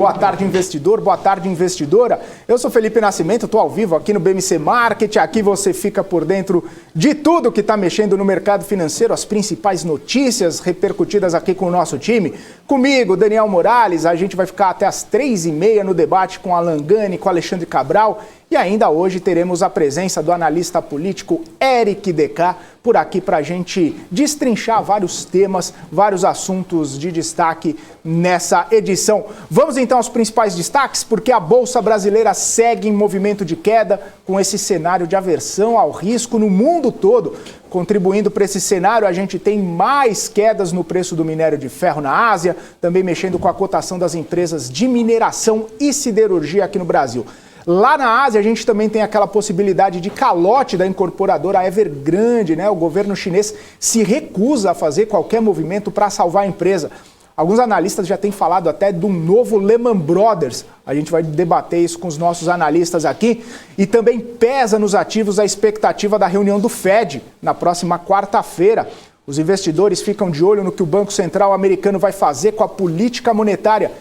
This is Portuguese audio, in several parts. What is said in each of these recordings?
Boa tarde, investidor. Boa tarde, investidora. Eu sou Felipe Nascimento, estou ao vivo aqui no BMC Market. Aqui você fica por dentro de tudo que está mexendo no mercado financeiro, as principais notícias repercutidas aqui com o nosso time. Comigo, Daniel Morales, a gente vai ficar até as 3h30 no debate com Alan Gani, com Alexandre Cabral. E ainda hoje teremos a presença do analista político Eric Decá por aqui para a gente destrinchar vários temas, vários assuntos de destaque nessa edição. Vamos então aos principais destaques, porque a Bolsa Brasileira segue em movimento de queda com esse cenário de aversão ao risco no mundo todo. Contribuindo para esse cenário, a gente tem mais quedas no preço do minério de ferro na Ásia, também mexendo com a cotação das empresas de mineração e siderurgia aqui no Brasil. Lá na Ásia, a gente também tem aquela possibilidade de calote da incorporadora Evergrande, né? O governo chinês se recusa a fazer qualquer movimento para salvar a empresa. Alguns analistas já têm falado até de um novo Lehman Brothers. A gente vai debater isso com os nossos analistas aqui. E também pesa nos ativos a expectativa da reunião do Fed na próxima quarta-feira. Os investidores ficam de olho no que o Banco Central americano vai fazer com a política monetária,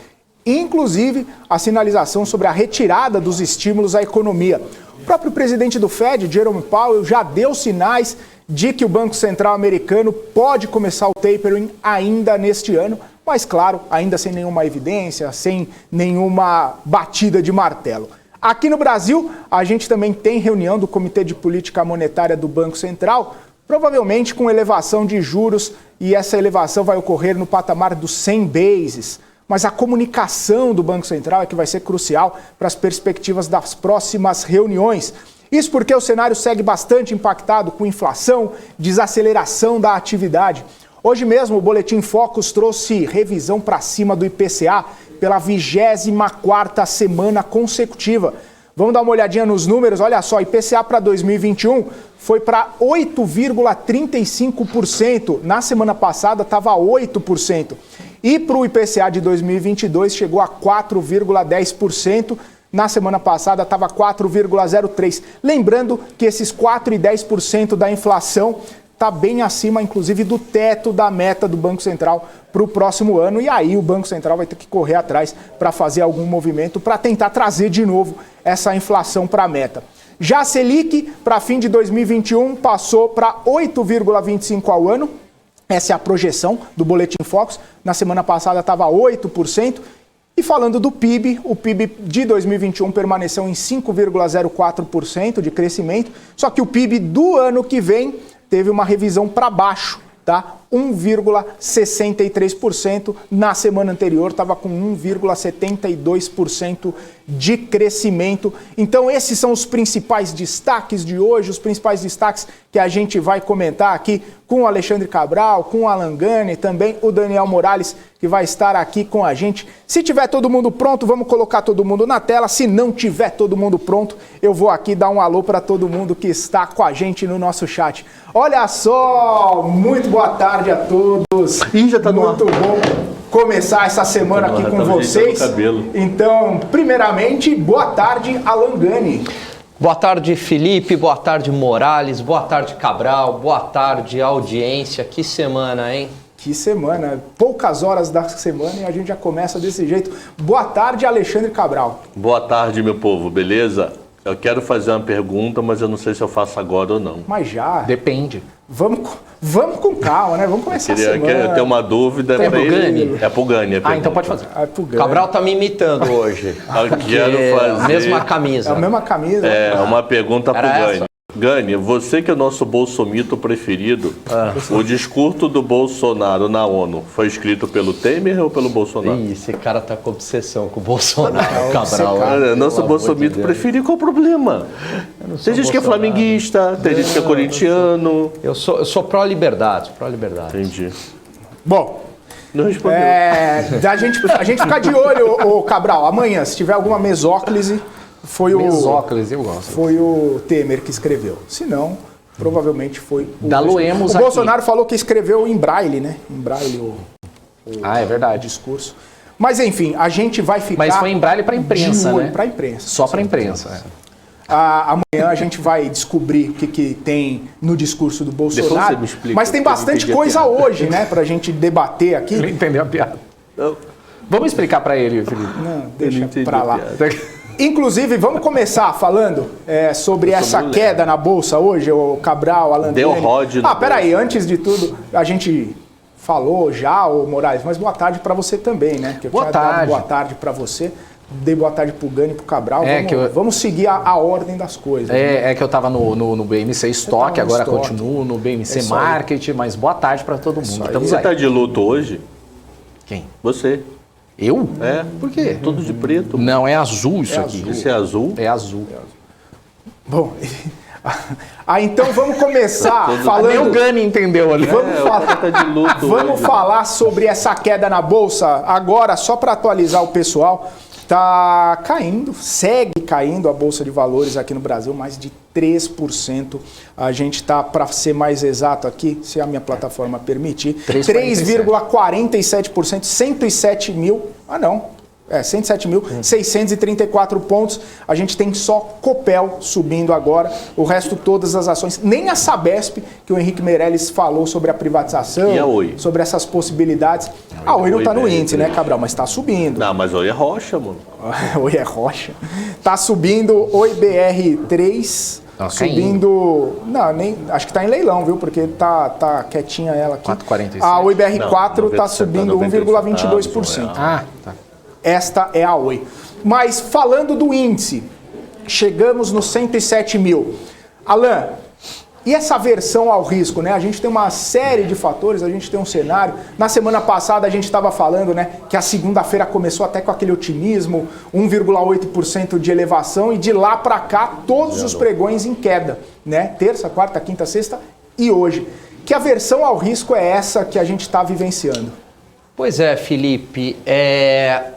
inclusive a sinalização sobre a retirada dos estímulos à economia. O próprio presidente do Fed, Jerome Powell, já deu sinais de que o Banco Central americano pode começar o tapering ainda neste ano, mas claro, ainda sem nenhuma evidência, sem nenhuma batida de martelo. Aqui no Brasil, a gente também tem reunião do Comitê de Política Monetária do Banco Central, provavelmente com elevação de juros, e essa elevação vai ocorrer no patamar dos 100 bases. Mas a comunicação do Banco Central é que vai ser crucial para as perspectivas das próximas reuniões. Isso porque o cenário segue bastante impactado com inflação, desaceleração da atividade. Hoje mesmo o Boletim Focus trouxe revisão para cima do IPCA pela 24ª semana consecutiva. Vamos dar uma olhadinha nos números. Olha só, IPCA para 2021 foi para 8,35%. Na semana passada estava 8%. E para o IPCA de 2022 chegou a 4,10%. Na semana passada estava 4,03%. Lembrando que esses 4 e 10% da inflação está bem acima, inclusive, do teto da meta do Banco Central para o próximo ano. E aí o Banco Central vai ter que correr atrás para fazer algum movimento para tentar trazer de novo essa inflação para a meta. Já a Selic, para fim de 2021, passou para 8,25% ao ano. Essa é a projeção do Boletim Focus. Na semana passada estava 8%. E falando do PIB, o PIB de 2021 permaneceu em 5,04% de crescimento. Só que o PIB do ano que vem teve uma revisão para baixo, tá? 1,63%. Na semana anterior estava com 1,72% de crescimento. Então esses são os principais destaques de hoje, os principais destaques que a gente vai comentar aqui com o Alexandre Cabral, com o Alan Gani, também o Daniel Morales, que vai estar aqui com a gente. Se tiver todo mundo pronto, vamos colocar todo mundo na tela. Se não tiver todo mundo pronto, eu vou aqui dar um alô para todo mundo que está com a gente no nosso chat. Olha só, muito boa tarde a todos. Ih, já tá no ar. Muito bom começar essa semana aqui com vocês. Então, primeiramente, boa tarde, Alan Gani. Boa tarde, Felipe. Boa tarde, Morales. Boa tarde, Cabral. Boa tarde, audiência. Que semana, hein? Que semana. Poucas horas da semana e a gente já começa desse jeito. Boa tarde, Alexandre Cabral. Boa tarde, meu povo. Beleza? Eu quero fazer uma pergunta, mas eu não sei se eu faço agora ou não. Mas já. Depende. Vamos com calma, né? Vamos começar a semana. Eu tenho uma dúvida. É pro Gani? É pro Gani. Então pode fazer. É pro Gani. Cabral tá me imitando hoje. Eu quero fazer... Mesma camisa. É a mesma camisa. É, uma pergunta pro Gani. Essa? Gani, você que é o nosso bolsomito preferido, o discurso do Bolsonaro na ONU foi escrito pelo Temer ou pelo Bolsonaro? Ih, esse cara tá com obsessão com o Bolsonaro, Cabral. Nosso bolsomito preferido, qual o problema? Tem gente que é flamenguista, tem gente que é corintiano. Eu sou pró-liberdade, pró-liberdade. Entendi. Bom, Não respondeu. a gente ficar de olho, ô Cabral, amanhã, se tiver alguma mesóclise, foi Mesóclise, eu gosto. Foi o Temer que escreveu. Se não, provavelmente foi o... Daloemos o aqui. Bolsonaro falou que escreveu em braille, né? Em braille é verdade. o discurso. Mas enfim, a gente vai ficar... Mas foi em braille para imprensa, né? Para imprensa. Só para imprensa. Amanhã a gente vai descobrir o que tem no discurso do Bolsonaro. Depois você me explica, mas tem bastante coisa hoje, né? Pra gente debater aqui. Ele entendeu a piada. Vamos explicar para ele, Felipe. Não, deixa para lá. Inclusive, vamos começar falando sobre essa queda na Bolsa hoje, o Cabral, Alan Deu rode. Peraí, antes de tudo, a gente falou já, o Moraes, mas boa tarde para você também, né? Que eu boa tarde. Boa tarde para você. Dei boa tarde pro Gani e pro Cabral. Vamos seguir a ordem das coisas. É que eu estava no BMC Stock, agora continuo no BMC Market, mas boa tarde para todo mundo. Você está de luto hoje? Quem? Você. Eu? É. Por quê? Tudo de preto. Não, é azul isso aqui. Isso é azul? É azul. Bom, então vamos começar falando... Nem o Gani entendeu ali. Vamos falar sobre essa queda na Bolsa. Agora, só para atualizar o pessoal, tá caindo, segue caindo a Bolsa de Valores aqui no Brasil, mais de 3%. A gente está, para ser mais exato aqui, se a minha plataforma permitir, 3,47%, 107 mil... 107.634 pontos. A gente tem só Copel subindo agora. O resto, todas as ações. Nem a Sabesp, que o Henrique Meirelles falou sobre a privatização. E a Oi? Sobre essas possibilidades. A Oi não está no índice, né, Cabral? Mas está subindo. Não, mas Oi é rocha, mano. Oi é rocha. Está subindo. Oi BR3... subindo... Não, nem... Acho que está em leilão, viu? Porque tá quietinha ela aqui. 4,47. A Oi BR4 está subindo 1,22%. Ah, tá. Esta é a Oi. Mas falando do índice, chegamos nos 107 mil. Alan, e essa aversão ao risco, né? A gente tem uma série de fatores, a gente tem um cenário. Na semana passada a gente estava falando, né, que a segunda-feira começou até com aquele otimismo, 1,8% de elevação, e de lá para cá todos os pregões em queda, né? Terça, quarta, quinta, sexta e hoje. Que aversão ao risco é essa que a gente está vivenciando? Pois é, Felipe.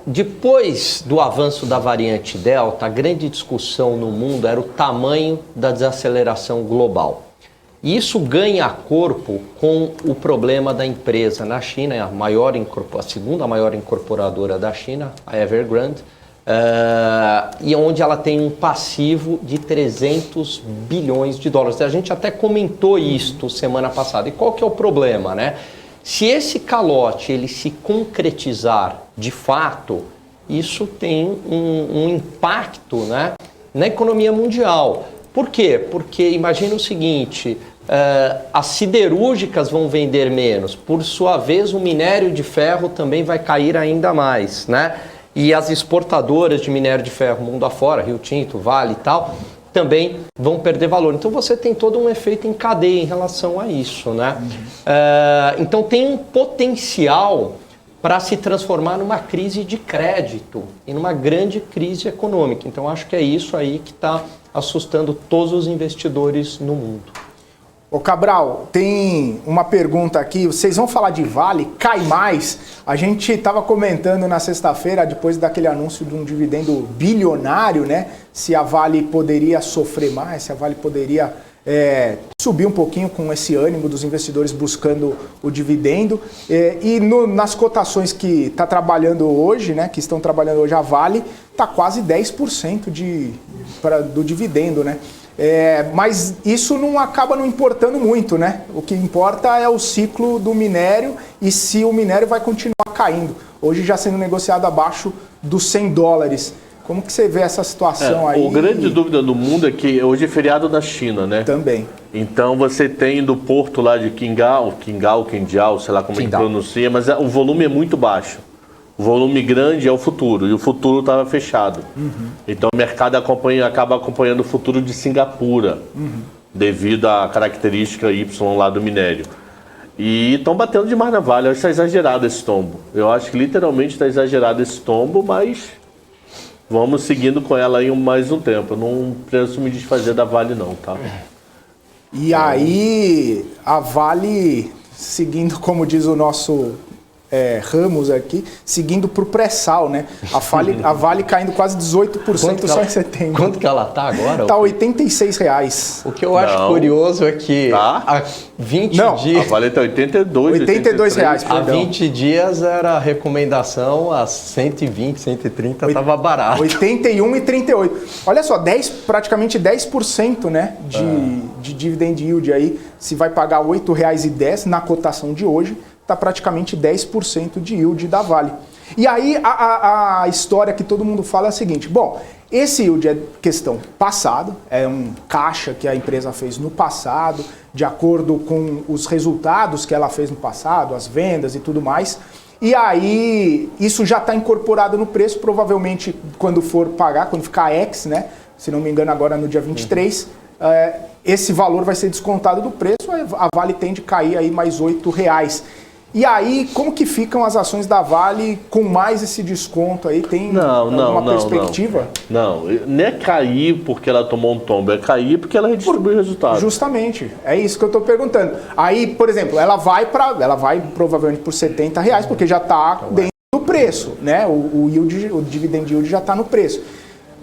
Depois do avanço da variante Delta, a grande discussão no mundo era o tamanho da desaceleração global. E isso ganha corpo com o problema da empresa na China, a segunda maior incorporadora da China, a Evergrande, e onde ela tem um passivo de 300 bilhões de dólares. A gente até comentou isto semana passada. E qual que é o problema, né? Se esse calote ele se concretizar de fato, isso tem um impacto, né, na economia mundial. Por quê? Porque imagina o seguinte, as siderúrgicas vão vender menos, por sua vez o minério de ferro também vai cair ainda mais, né? E as exportadoras de minério de ferro mundo afora, Rio Tinto, Vale e tal, também vão perder valor. Então você tem todo um efeito em cadeia em relação a isso, né? Então tem um potencial para se transformar numa crise de crédito e numa grande crise econômica. Então acho que é isso aí que está assustando todos os investidores no mundo. Ô Cabral, tem uma pergunta aqui, vocês vão falar de Vale, cai mais? A gente estava comentando na sexta-feira, depois daquele anúncio de um dividendo bilionário, né? Se a Vale poderia sofrer mais, se a Vale poderia subir um pouquinho com esse ânimo dos investidores buscando o dividendo. Nas cotações que está trabalhando hoje, né? Que estão trabalhando hoje a Vale, está quase 10% do dividendo, né? Mas isso não acaba não importando muito, né? O que importa é o ciclo do minério e se o minério vai continuar caindo. Hoje já sendo negociado abaixo dos $100. Como que você vê essa situação aí? A grande dúvida do mundo é que hoje é feriado na China, né? Também. Então você tem do porto lá de Qingdao, sei lá como é que pronuncia, mas o volume é muito baixo. O volume grande é o futuro, e o futuro estava fechado. Então o mercado acaba acompanhando o futuro de Singapura, devido à característica Y lá do minério. E estão batendo demais na Vale. Eu acho que está exagerado esse tombo. Eu acho que literalmente está exagerado esse tombo, mas vamos seguindo com ela aí mais um tempo. Eu não penso me desfazer da Vale não, tá? E aí a Vale, seguindo como diz o nosso... Ramos aqui, seguindo para o pré-sal, né? A Vale caindo quase 18% só em setembro. Quanto que ela está agora? Está R$86. O que eu acho curioso é que há 20 dias... A Vale está R$82. Há 20 dias era a recomendação, a 120, 130 estava barato. 81 e 38. Olha só, praticamente 10%, né, de dividend yield aí. Se vai pagar R$8,10 na cotação de hoje, está praticamente 10% de yield da Vale. E aí a história que todo mundo fala é a seguinte, bom, esse yield é questão passado, é um caixa que a empresa fez no passado, de acordo com os resultados que ela fez no passado, as vendas e tudo mais. E aí isso já está incorporado no preço, provavelmente quando for pagar, quando ficar X, né? Se não me engano agora no dia 23, esse valor vai ser descontado do preço, a Vale tende a cair aí mais R$8. E aí, como que ficam as ações da Vale com mais esse desconto aí? Tem alguma perspectiva? Não, não é cair porque ela tomou um tombo, é cair porque ela redistribui o resultado. Justamente, é isso que eu estou perguntando. Aí, por exemplo, ela vai provavelmente por R$70, porque já está dentro do preço, né? O dividend yield já está no preço.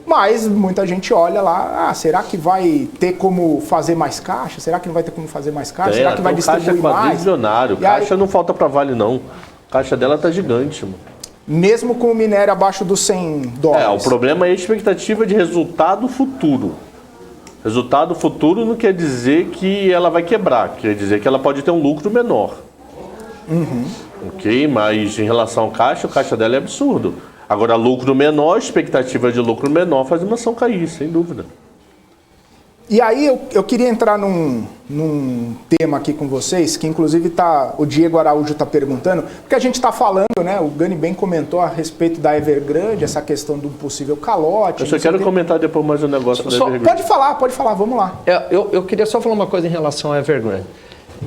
Mas muita gente olha lá, será que vai ter como fazer mais caixa? Será que não vai ter como fazer mais caixa? Será que vai distribuir mais? Quadrilionário. Caixa não falta para Vale, não. A caixa dela tá gigante, mano. Mesmo com o minério abaixo dos $100. O problema é a expectativa de resultado futuro. Resultado futuro não quer dizer que ela vai quebrar, quer dizer que ela pode ter um lucro menor. Ok? Mas em relação ao caixa, o caixa dela é absurdo. Agora, lucro menor, expectativa de lucro menor faz uma ação cair, sem dúvida. E aí eu queria entrar num tema aqui com vocês, que inclusive o Diego Araújo está perguntando, porque a gente está falando, né? O Gani bem comentou a respeito da Evergrande, essa questão do possível calote. Eu só quero comentar depois mais um negócio da Evergrande. Pode falar, vamos lá. Eu queria só falar uma coisa em relação à Evergrande.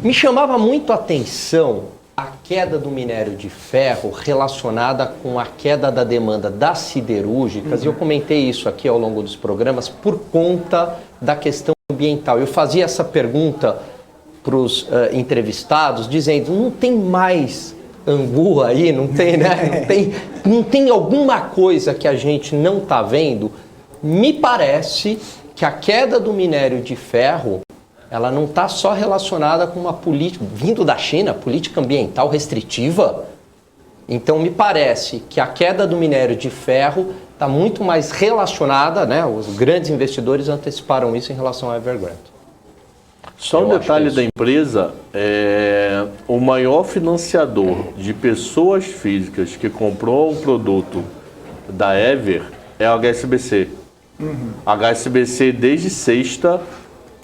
Me chamava muito a atenção a queda do minério de ferro relacionada com a queda da demanda das siderúrgicas, e eu comentei isso aqui ao longo dos programas, por conta da questão ambiental. Eu fazia essa pergunta para os entrevistados, dizendo, não tem mais angu aí, não tem, né? Não tem alguma coisa que a gente não está vendo? Me parece que a queda do minério de ferro ela não está só relacionada com uma política, vindo da China, política ambiental restritiva. Então, me parece que a queda do minério de ferro está muito mais relacionada, né? Os grandes investidores anteciparam isso em relação à Evergrande. Só um detalhe da empresa, o maior financiador de pessoas físicas que comprou um produto da Ever é a HSBC. A HSBC, desde sexta,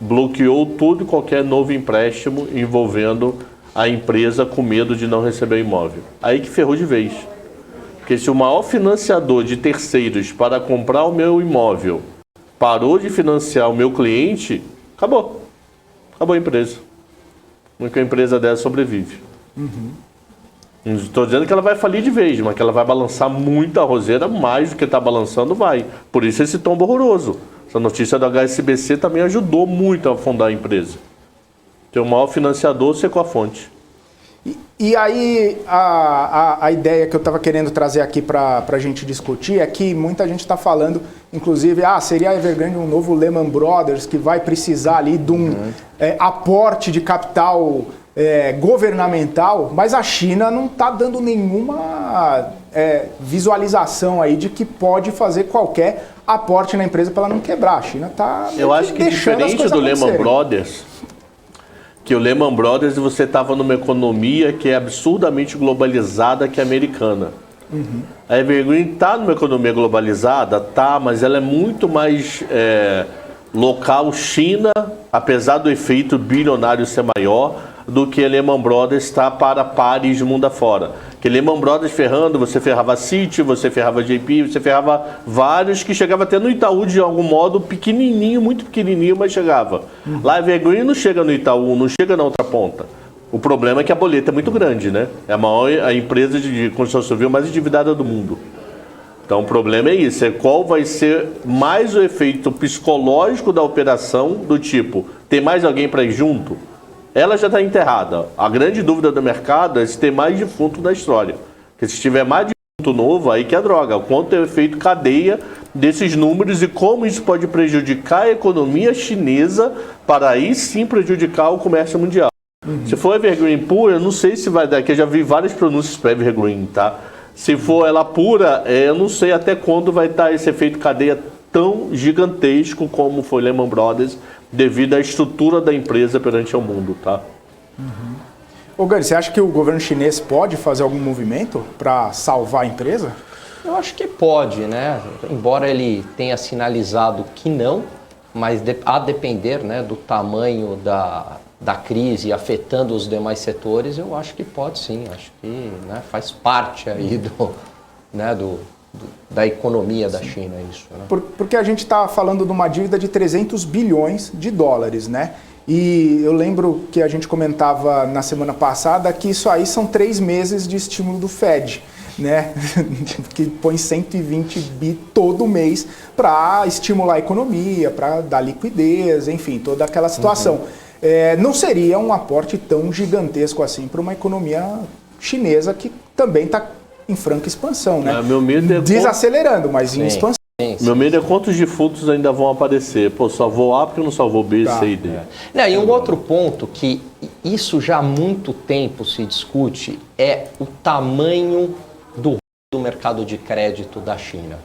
bloqueou todo e qualquer novo empréstimo envolvendo a empresa com medo de não receber o imóvel. Aí que ferrou de vez. Porque se o maior financiador de terceiros para comprar o meu imóvel parou de financiar o meu cliente, acabou. Acabou a empresa. Nunca a empresa dessa sobrevive. Não estou dizendo que ela vai falir de vez, mas que ela vai balançar muito a roseira, mais do que está balançando vai. Por isso esse tombo horroroso. Essa notícia do HSBC também ajudou muito a afundar a empresa. Ter o maior financiador secou a fonte. E aí a ideia que eu estava querendo trazer aqui para a gente discutir é que muita gente está falando, inclusive, seria a Evergrande um novo Lehman Brothers que vai precisar ali de um aporte de capital governamental, mas a China não está dando nenhuma visualização aí de que pode fazer qualquer aporte na empresa para ela não quebrar. A China está Eu acho que diferente do Lehman Brothers, que o Lehman Brothers você estava numa economia que é absurdamente globalizada, que é americana. A Evergrande está numa economia globalizada, mas ela é muito mais local China, apesar do efeito bilionário ser maior, do que a Lehman Brothers está para pares mundo afora. Que Lehman Brothers ferrando, você ferrava Citi, você ferrava JP, você ferrava vários que chegava até no Itaú de algum modo pequenininho, muito pequenininho, mas chegava. Lá a Evergrande não chega no Itaú, não chega na outra ponta. O problema é que a boleta é muito grande, né? É a empresa de construção civil mais endividada do mundo. Então o problema é isso, qual vai ser mais o efeito psicológico da operação, do tipo, tem mais alguém para ir junto? Ela já está enterrada. A grande dúvida do mercado é se tem mais defunto na história. Porque se tiver mais defunto novo, aí que é a droga. O quanto é o efeito cadeia desses números e como isso pode prejudicar a economia chinesa para aí sim prejudicar o comércio mundial. Se for Evergreen pura, eu não sei se vai dar, que eu já vi várias pronúncias para Evergreen, tá? Se for ela pura, eu não sei até quando vai estar esse efeito cadeia tão gigantesco como foi Lehman Brothers, devido à estrutura da empresa perante o mundo, tá? Ô Gani, você acha que o governo chinês pode fazer algum movimento para salvar a empresa? Eu acho que pode, né? Embora ele tenha sinalizado que não, mas a depender, né, do tamanho da crise afetando os demais setores, eu acho que pode sim. Acho que, né, faz parte aí da economia da China isso. Né? Porque a gente está falando de uma dívida de 300 bilhões de dólares, né? E eu lembro que a gente comentava na semana passada que isso aí são 3 meses de estímulo do Fed, né? Que põe 120 bi todo mês para estimular a economia, para dar liquidez, enfim, toda aquela situação. Não seria um aporte tão gigantesco assim para uma economia chinesa que também está em franca expansão, né? Meu medo é desacelerando, mas em expansão. Meu medo é quantos defuntos ainda vão aparecer. Pô, salvou A porque não salvou B, C e D. Não, e um outro ponto que isso já há muito tempo se discute é o tamanho do mercado de crédito da China.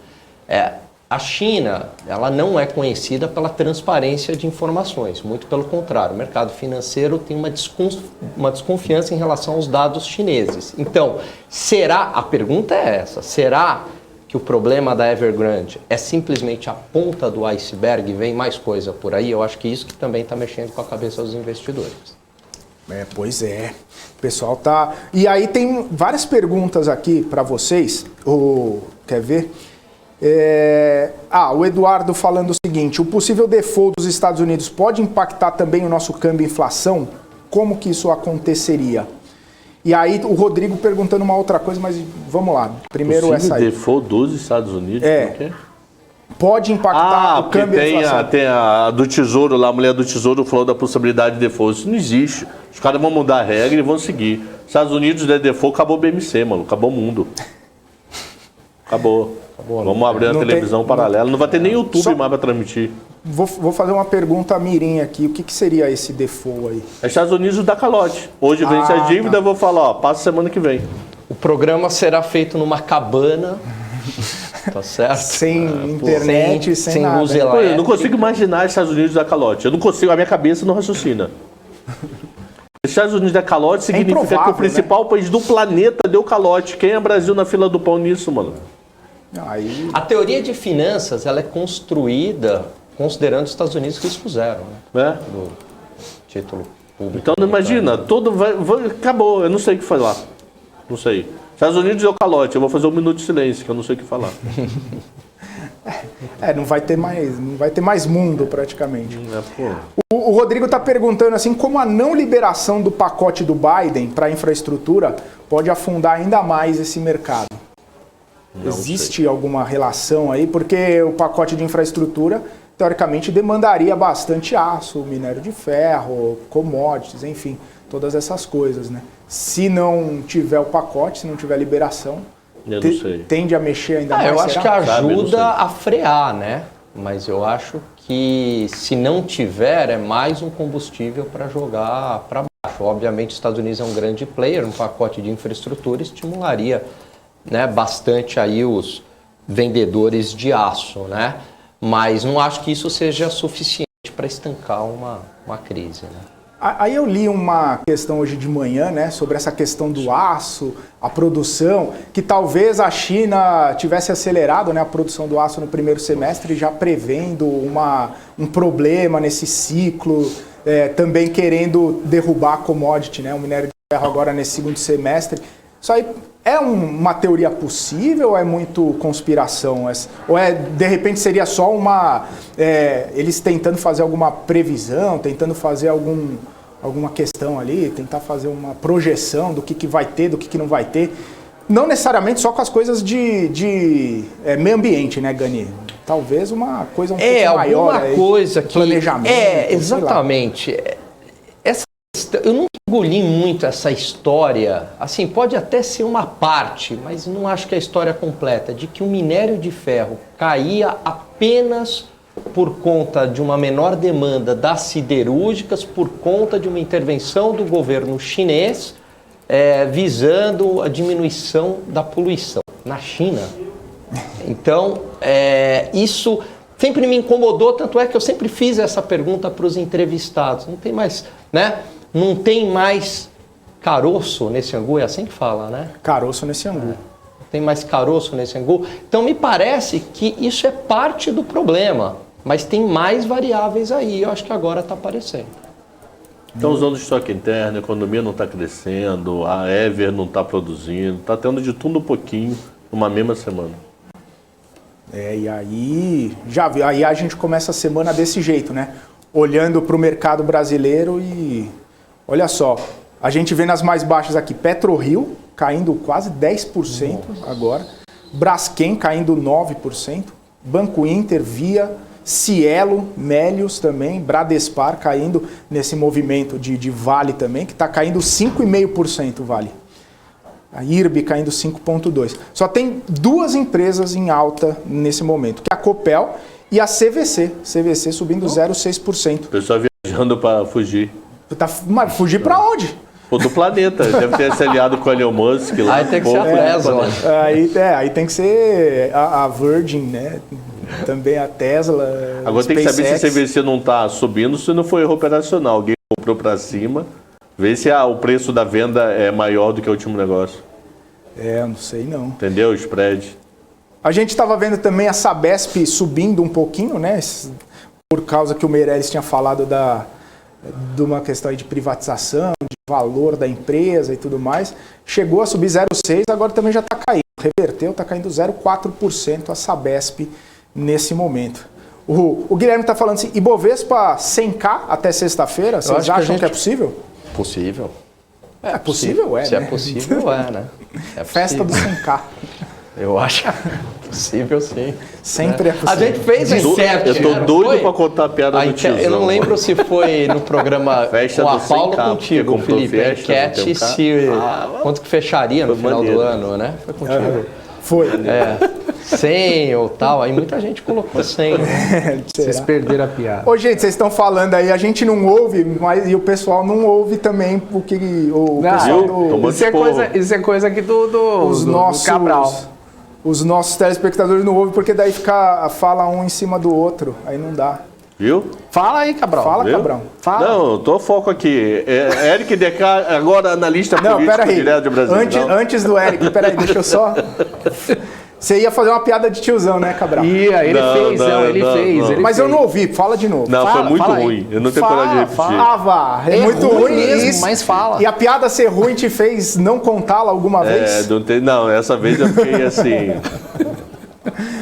A China, ela não é conhecida pela transparência de informações, muito pelo contrário, o mercado financeiro tem uma desconfiança em relação aos dados chineses. Então, a pergunta é essa, será que o problema da Evergrande é simplesmente a ponta do iceberg e vem mais coisa por aí? Eu acho que isso que também está mexendo com a cabeça dos investidores. Pois é. O pessoal tá... E aí tem várias perguntas aqui para vocês. Quer ver? O Eduardo falando o seguinte: o possível default dos Estados Unidos pode impactar também o nosso câmbio e inflação? Como que isso aconteceria? E aí o Rodrigo perguntando uma outra coisa, mas vamos lá. Primeiro possível essa aí. default dos Estados Unidos? Pode impactar o câmbio e a inflação. Tem a do Tesouro lá, a mulher do Tesouro falou da possibilidade de default. Isso não existe. Os caras vão mudar a regra e vão seguir. Estados Unidos der default, acabou o BMC, mano. Acabou o mundo. Acabou. Vamos abrir a televisão paralela. Não vai ter nem YouTube mais para transmitir. Vou fazer uma pergunta mirim aqui. O que seria esse default aí? Estados Unidos dá calote. Hoje vence a dívida, eu vou falar, passa semana que vem. O programa será feito numa cabana, tá certo? Sem internet, sem nada. Luz elétrica. Eu não consigo imaginar Estados Unidos dar calote. Eu não consigo, a minha cabeça não raciocina. Estados Unidos dar calote significa que o principal país do planeta deu calote. Quem é Brasil na fila do pão nisso, mano? A teoria de finanças, ela é construída considerando os Estados Unidos risco zero, né? Do título público. Então não imagina, acabou, eu não sei o que falar. Não sei. Estados Unidos deu calote, eu vou fazer 1 minuto de silêncio, que eu não sei o que falar. Não vai ter mais mundo praticamente. O Rodrigo está perguntando assim, como a não liberação do pacote do Biden para a infraestrutura pode afundar ainda mais esse mercado? Existe alguma relação aí? Porque o pacote de infraestrutura, teoricamente, demandaria bastante aço, minério de ferro, commodities, enfim, todas essas coisas, né? Se não tiver o pacote, se não tiver liberação, tende a mexer ainda mais. Eu acho que ajuda a frear, né? Mas eu acho que se não tiver, é mais um combustível para jogar para baixo. Obviamente, os Estados Unidos é um grande player, um pacote de infraestrutura estimularia, né, bastante aí os vendedores de aço, né? Mas não acho que isso seja suficiente para estancar uma crise, né? Aí eu li uma questão hoje de manhã, né, sobre essa questão do aço, a produção, que talvez a China tivesse acelerado, né, a produção do aço no primeiro semestre, já prevendo um problema nesse ciclo, também querendo derrubar a commodity, né, o minério de ferro agora nesse segundo semestre. Isso aí é uma teoria possível ou é muito conspiração? Ou de repente seria só eles tentando fazer alguma previsão, tentando fazer alguma questão ali, tentar fazer uma projeção do que vai ter, do que não vai ter? Não necessariamente só com as coisas de meio ambiente, né, Gani? Talvez uma coisa um pouco maior. Alguma coisa que... Planejamento. Exatamente. Eu não engoli muito essa história, assim, pode até ser uma parte, mas não acho que é a história completa, de que o minério de ferro caía apenas por conta de uma menor demanda das siderúrgicas, por conta de uma intervenção do governo chinês visando a diminuição da poluição na China. Então, isso sempre me incomodou, tanto é que eu sempre fiz essa pergunta para os entrevistados. Não tem mais, né? Não tem mais caroço nesse angu, é assim que fala, né? Caroço nesse angu. Tem mais caroço nesse angu. Então me parece que isso é parte do problema, mas tem mais variáveis aí, eu acho que agora está aparecendo. Estão usando estoque interno, a economia não está crescendo, a Ever não está produzindo, está tendo de tudo um pouquinho numa mesma semana. E aí, aí a gente começa a semana desse jeito, né? Olhando para o mercado brasileiro e olha só, a gente vê nas mais baixas aqui, PetroRio caindo quase 10% agora, Braskem caindo 9%, Banco Inter, Via, Cielo, Melius também, Bradespar caindo nesse movimento de Vale também, que está caindo 5,5% Vale. A IRB caindo 5,2%. Só tem duas empresas em alta nesse momento, que é a Copel e a CVC. CVC subindo 0,6%. O pessoal viajando para fugir. Mas fugir para onde? Do planeta. Deve ter se aliado com o Elon Musk. Lá, aí tem que ser a Tesla. Aí tem que ser a Virgin, né? Também a Tesla. Agora tem que saber se a CVC não está subindo, se não foi erro operacional. Alguém comprou para cima. Vê se o preço da venda é maior do que o último negócio. Não sei não. Entendeu? O spread. A gente estava vendo também a Sabesp subindo um pouquinho, né? Por causa que o Meirelles tinha falado de uma questão aí de privatização, de valor da empresa e tudo mais. Chegou a subir 0,6%, agora também já está caindo. Reverteu, está caindo 0,4% a Sabesp nesse momento. O Guilherme está falando assim, Ibovespa 100K até sexta-feira, vocês acham que é possível? Possível. É possível, Se é possível, né? É Festa do 100K. Eu acho possível, sim. Sempre é possível. A gente fez a enquete. Eu tô doido para contar a piada do tiozão. Eu não lembro se foi no programa Festa com a do Paula 100K, contigo, Felipe. A enquete quanto que fecharia no final do ano, né? Foi contigo. Foi. 100 ou tal, aí muita gente colocou 100. Vocês perderam a piada. Ô, gente, vocês estão falando aí, a gente não ouve, mas e o pessoal não ouve também o que o pessoal do... Isso é coisa aqui do Cabral. Os nossos telespectadores não ouvem, porque daí fala um em cima do outro, aí não dá. Viu? Fala aí, Cabral. Fala, Viu? Cabral. Fala. Não, eu tô foco aqui. Eric Decar, agora analista político direto do Brasil. Antes do Eric, peraí, deixa eu só... Você ia fazer uma piada de tiozão, né, Cabral? Ele fez. Mas eu não ouvi, fala de novo. Não, foi muito ruim. Eu não tenho coragem de repetir. É muito ruim mesmo, isso. mas fala. E a piada ser ruim te fez não contá-la alguma vez? Não, essa vez eu fiquei assim...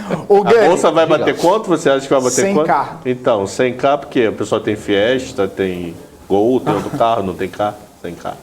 A bolsa vai bater quanto? Você acha que vai bater 100K. quanto? Então, 100K porque o pessoal tem Fiesta, tem Gol, tem outro carro, não tem carro, 100K.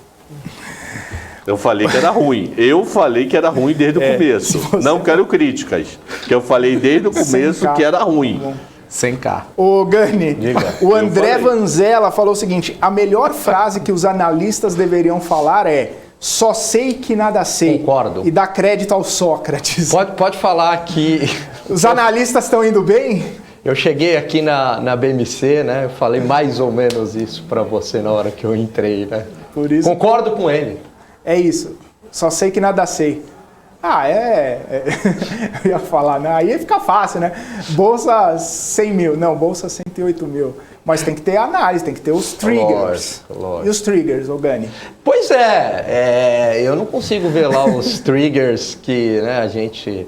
Eu falei que era ruim. Eu falei que era ruim desde o começo. Não quero críticas. Que eu falei desde o começo 100K. Que era ruim. 100K. Ô, Gani, o André Vanzella falou o seguinte: a melhor frase que os analistas deveriam falar é: só sei que nada sei. Concordo. E dá crédito ao Sócrates. Pode falar que... Os analistas estão indo bem? Eu cheguei aqui na BMC, né? Eu falei mais ou menos isso para você na hora que eu entrei, né? Por isso. Concordo com ele. É isso. Só sei que nada sei. Eu ia falar, né? Aí ia ficar fácil, né? Bolsa 100 mil. Não, bolsa 108 mil. Mas tem que ter análise, tem que ter os triggers. Lógico. E os triggers, ô Gani? Pois eu não consigo ver lá os triggers que, né, a gente...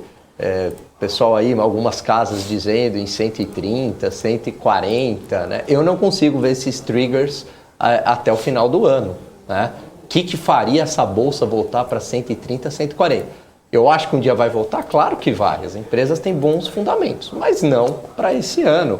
pessoal aí, algumas casas dizendo em 130, 140, né? Eu não consigo ver esses triggers até o final do ano, né? O que faria essa bolsa voltar para 130, 140? Eu acho que um dia vai voltar? Claro que vai. As empresas têm bons fundamentos, mas não para esse ano.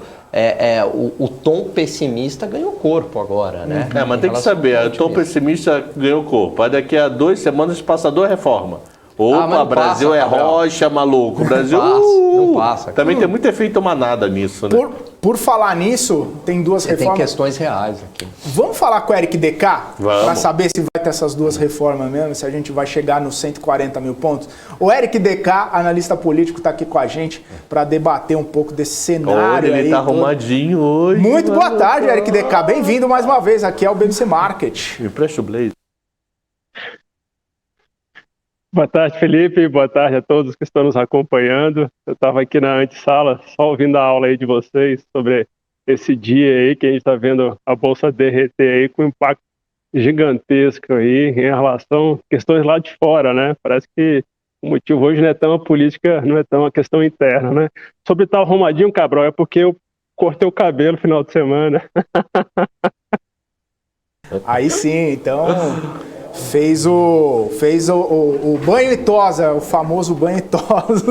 O tom pessimista ganhou corpo agora, né? Mas tem que saber, o tom pessimista ganhou corpo. Aí daqui a 2 semanas passa 2 reformas. Opa, Brasil é rocha, maluco. Brasil não passa. Também tem muito efeito manada nisso, né? Por falar nisso, tem duas reformas. Tem questões reais aqui. Vamos falar com o Eric Decar? Vamos. Para saber se vai ter essas duas reformas mesmo, se a gente vai chegar nos 140 mil pontos. O Eric Decar, analista político, está aqui com a gente para debater um pouco desse cenário. Olha, ele tá arrumadinho hoje. Muito boa tarde, Eric Decar. Bem-vindo mais uma vez aqui ao BMC Market. Me presta o blazer. Boa tarde, Felipe. Boa tarde a todos que estão nos acompanhando. Eu estava aqui na antessala, só ouvindo a aula aí de vocês sobre esse dia aí que a gente está vendo a bolsa derreter aí com impacto gigantesco aí em relação a questões lá de fora, né? Parece que o motivo hoje não é tão a política, não é tão a questão interna, né? Sobre tal Romadinho, Cabral, é porque eu cortei o cabelo no final de semana. Aí sim, então fez o banho e tosa, o famoso banho e tosa.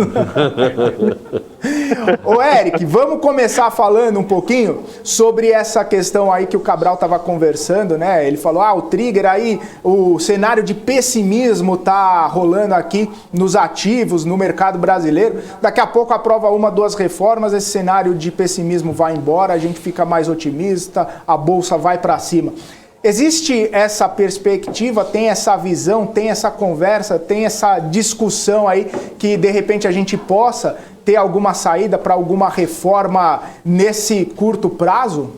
Ô Eric, vamos começar falando um pouquinho sobre essa questão aí que o Cabral estava conversando, né? Ele falou, o trigger aí, o cenário de pessimismo tá rolando aqui nos ativos, no mercado brasileiro. Daqui a pouco aprova 1, 2 reformas, esse cenário de pessimismo vai embora, a gente fica mais otimista, a bolsa vai para cima. Existe essa perspectiva, tem essa visão, tem essa conversa, tem essa discussão aí que de repente a gente possa ter alguma saída para alguma reforma nesse curto prazo?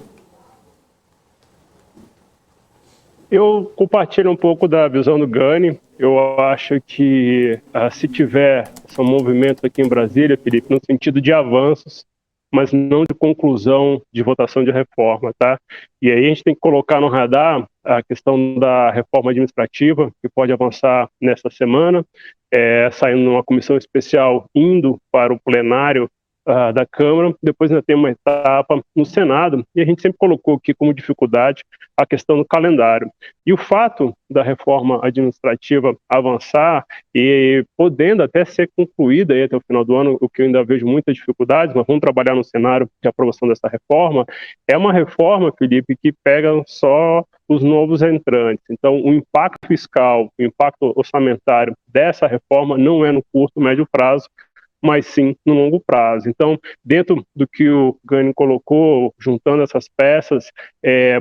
Eu compartilho um pouco da visão do Gani. Eu acho que se tiver esse movimento aqui em Brasília, Felipe, no sentido de avanços, mas não de conclusão de votação de reforma, tá? E aí a gente tem que colocar no radar a questão da reforma administrativa, que pode avançar nesta semana, saindo numa comissão especial, indo para o plenário da Câmara, depois ainda tem uma etapa no Senado, e a gente sempre colocou aqui como dificuldade a questão do calendário. E o fato da reforma administrativa avançar e podendo até ser concluída aí até o final do ano, o que eu ainda vejo muitas dificuldades, mas vamos trabalhar no cenário de aprovação dessa reforma, é uma reforma, Felipe, que pega só os novos entrantes. Então, o impacto fiscal, o impacto orçamentário dessa reforma não é no curto, médio prazo, mas sim no longo prazo. Então, dentro do que o Gani colocou, juntando essas peças,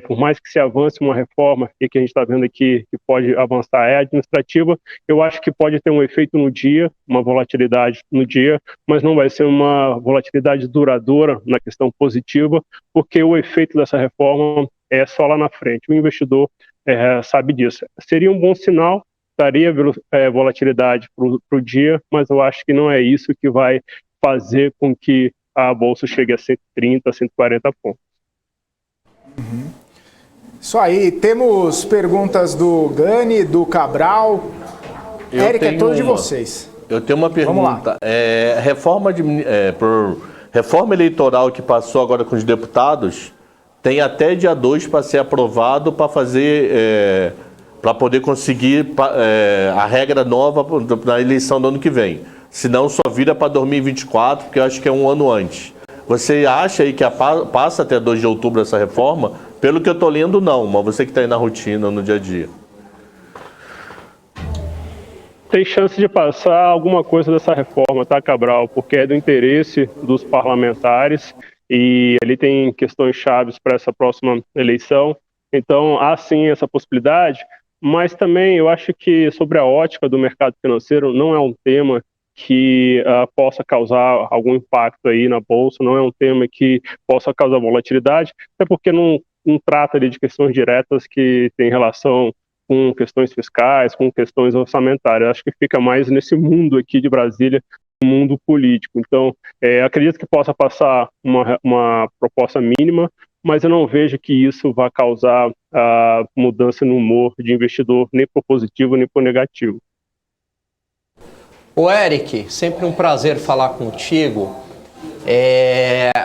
por mais que se avance uma reforma, e que a gente está vendo aqui que pode avançar administrativa, eu acho que pode ter um efeito no dia, uma volatilidade no dia, mas não vai ser uma volatilidade duradoura na questão positiva, porque o efeito dessa reforma é só lá na frente. O investidor sabe disso. Seria um bom sinal, daria volatilidade para o dia, mas eu acho que não é isso que vai fazer com que a bolsa chegue a 130, 140 pontos. Isso aí, temos perguntas do Gani, do Cabral. Érica, é todo de vocês. Eu tenho uma pergunta. Reforma eleitoral que passou agora com os deputados, tem até dia 2 para ser aprovado para fazer... para poder conseguir a regra nova na eleição do ano que vem. Senão só vira para 2024, porque eu acho que é um ano antes. Você acha aí que passa até 2 de outubro essa reforma? Pelo que eu estou lendo, não, mas você que está aí na rotina, no dia a dia. Tem chance de passar alguma coisa dessa reforma, tá, Cabral? Porque é do interesse dos parlamentares e ali tem questões chaves para essa próxima eleição. Então, há sim essa possibilidade. Mas também eu acho que sobre a ótica do mercado financeiro não é um tema que possa causar algum impacto aí na bolsa, não é um tema que possa causar volatilidade, até porque não trata ali de questões diretas que têm relação com questões fiscais, com questões orçamentárias. Acho que fica mais nesse mundo aqui de Brasília, no mundo político. Então, acredito que possa passar uma proposta mínima, mas eu não vejo que isso vá causar mudança no humor de investidor, nem por positivo, nem por negativo. Ô Eric, sempre um prazer falar contigo.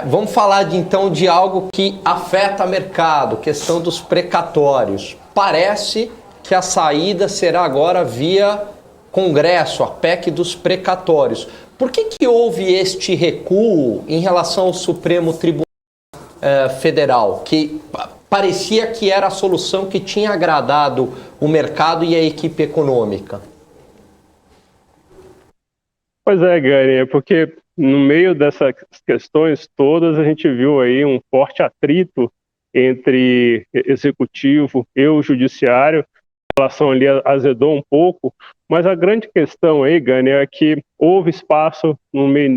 Vamos falar então de algo que afeta o mercado, questão dos precatórios. Parece que a saída será agora via Congresso, a PEC dos precatórios. Por que houve este recuo em relação ao Supremo Tribunal Federal, que parecia que era a solução que tinha agradado o mercado e a equipe econômica? Pois é, Gani, porque no meio dessas questões todas a gente viu aí um forte atrito entre executivo e o judiciário. A relação ali azedou um pouco, mas a grande questão aí, Gani, é que houve espaço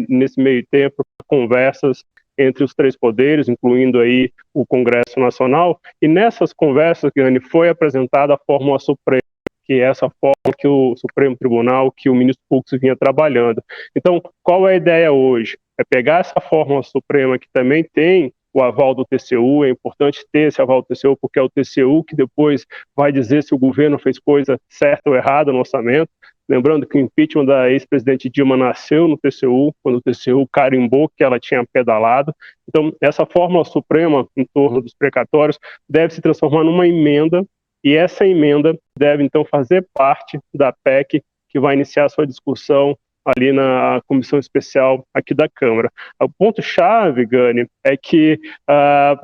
nesse meio tempo para conversas entre os 3 poderes, incluindo aí o Congresso Nacional, e nessas conversas, Gani, foi apresentada a fórmula suprema, que é essa fórmula que o Supremo Tribunal, que o ministro Fux vinha trabalhando. Então, qual é a ideia hoje? É pegar essa fórmula suprema que também tem o aval do TCU, é importante ter esse aval do TCU, porque é o TCU que depois vai dizer se o governo fez coisa certa ou errada no orçamento. Lembrando que o impeachment da ex-presidente Dilma nasceu no TCU, quando o TCU carimbou que ela tinha pedalado. Então, essa fórmula suprema em torno dos precatórios deve se transformar numa emenda, e essa emenda deve, então, fazer parte da PEC que vai iniciar a sua discussão ali na comissão especial aqui da Câmara. O ponto-chave, Gani, é que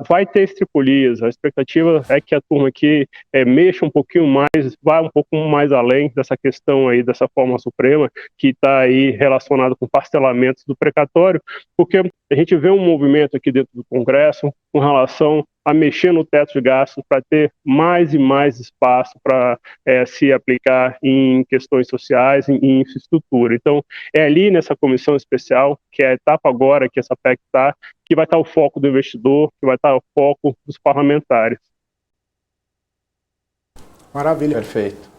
vai ter estripulias. A expectativa é que a turma aqui mexa um pouquinho mais, vá um pouco mais além dessa questão aí, dessa fórmula suprema, que está aí relacionada com parcelamentos do precatório, porque a gente vê um movimento aqui dentro do Congresso com relação a mexer no teto de gastos para ter mais e mais espaço para se aplicar em questões sociais, em infraestrutura. Então, é ali nessa comissão especial, que é a etapa agora que essa PEC está, que vai estar o foco do investidor, que vai estar o foco dos parlamentares. Maravilha. Perfeito.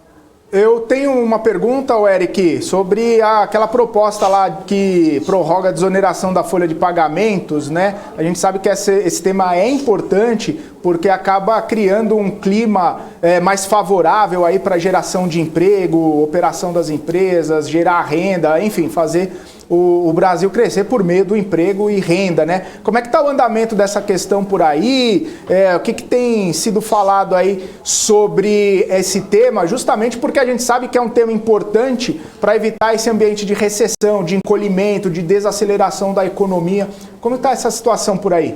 Eu tenho uma pergunta, Eric, sobre aquela proposta lá que prorroga a desoneração da folha de pagamentos, né? A gente sabe que esse tema é importante porque acaba criando um clima mais favorável aí para geração de emprego, operação das empresas, gerar renda, enfim, fazer o Brasil crescer por meio do emprego e renda, né? Como é que está o andamento dessa questão por aí? O que tem sido falado aí sobre esse tema? Justamente porque a gente sabe que é um tema importante para evitar esse ambiente de recessão, de encolhimento, de desaceleração da economia. Como está essa situação por aí?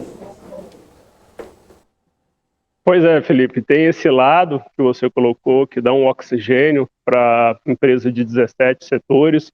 Pois é, Felipe, tem esse lado que você colocou, que dá um oxigênio para a empresa de 17 setores,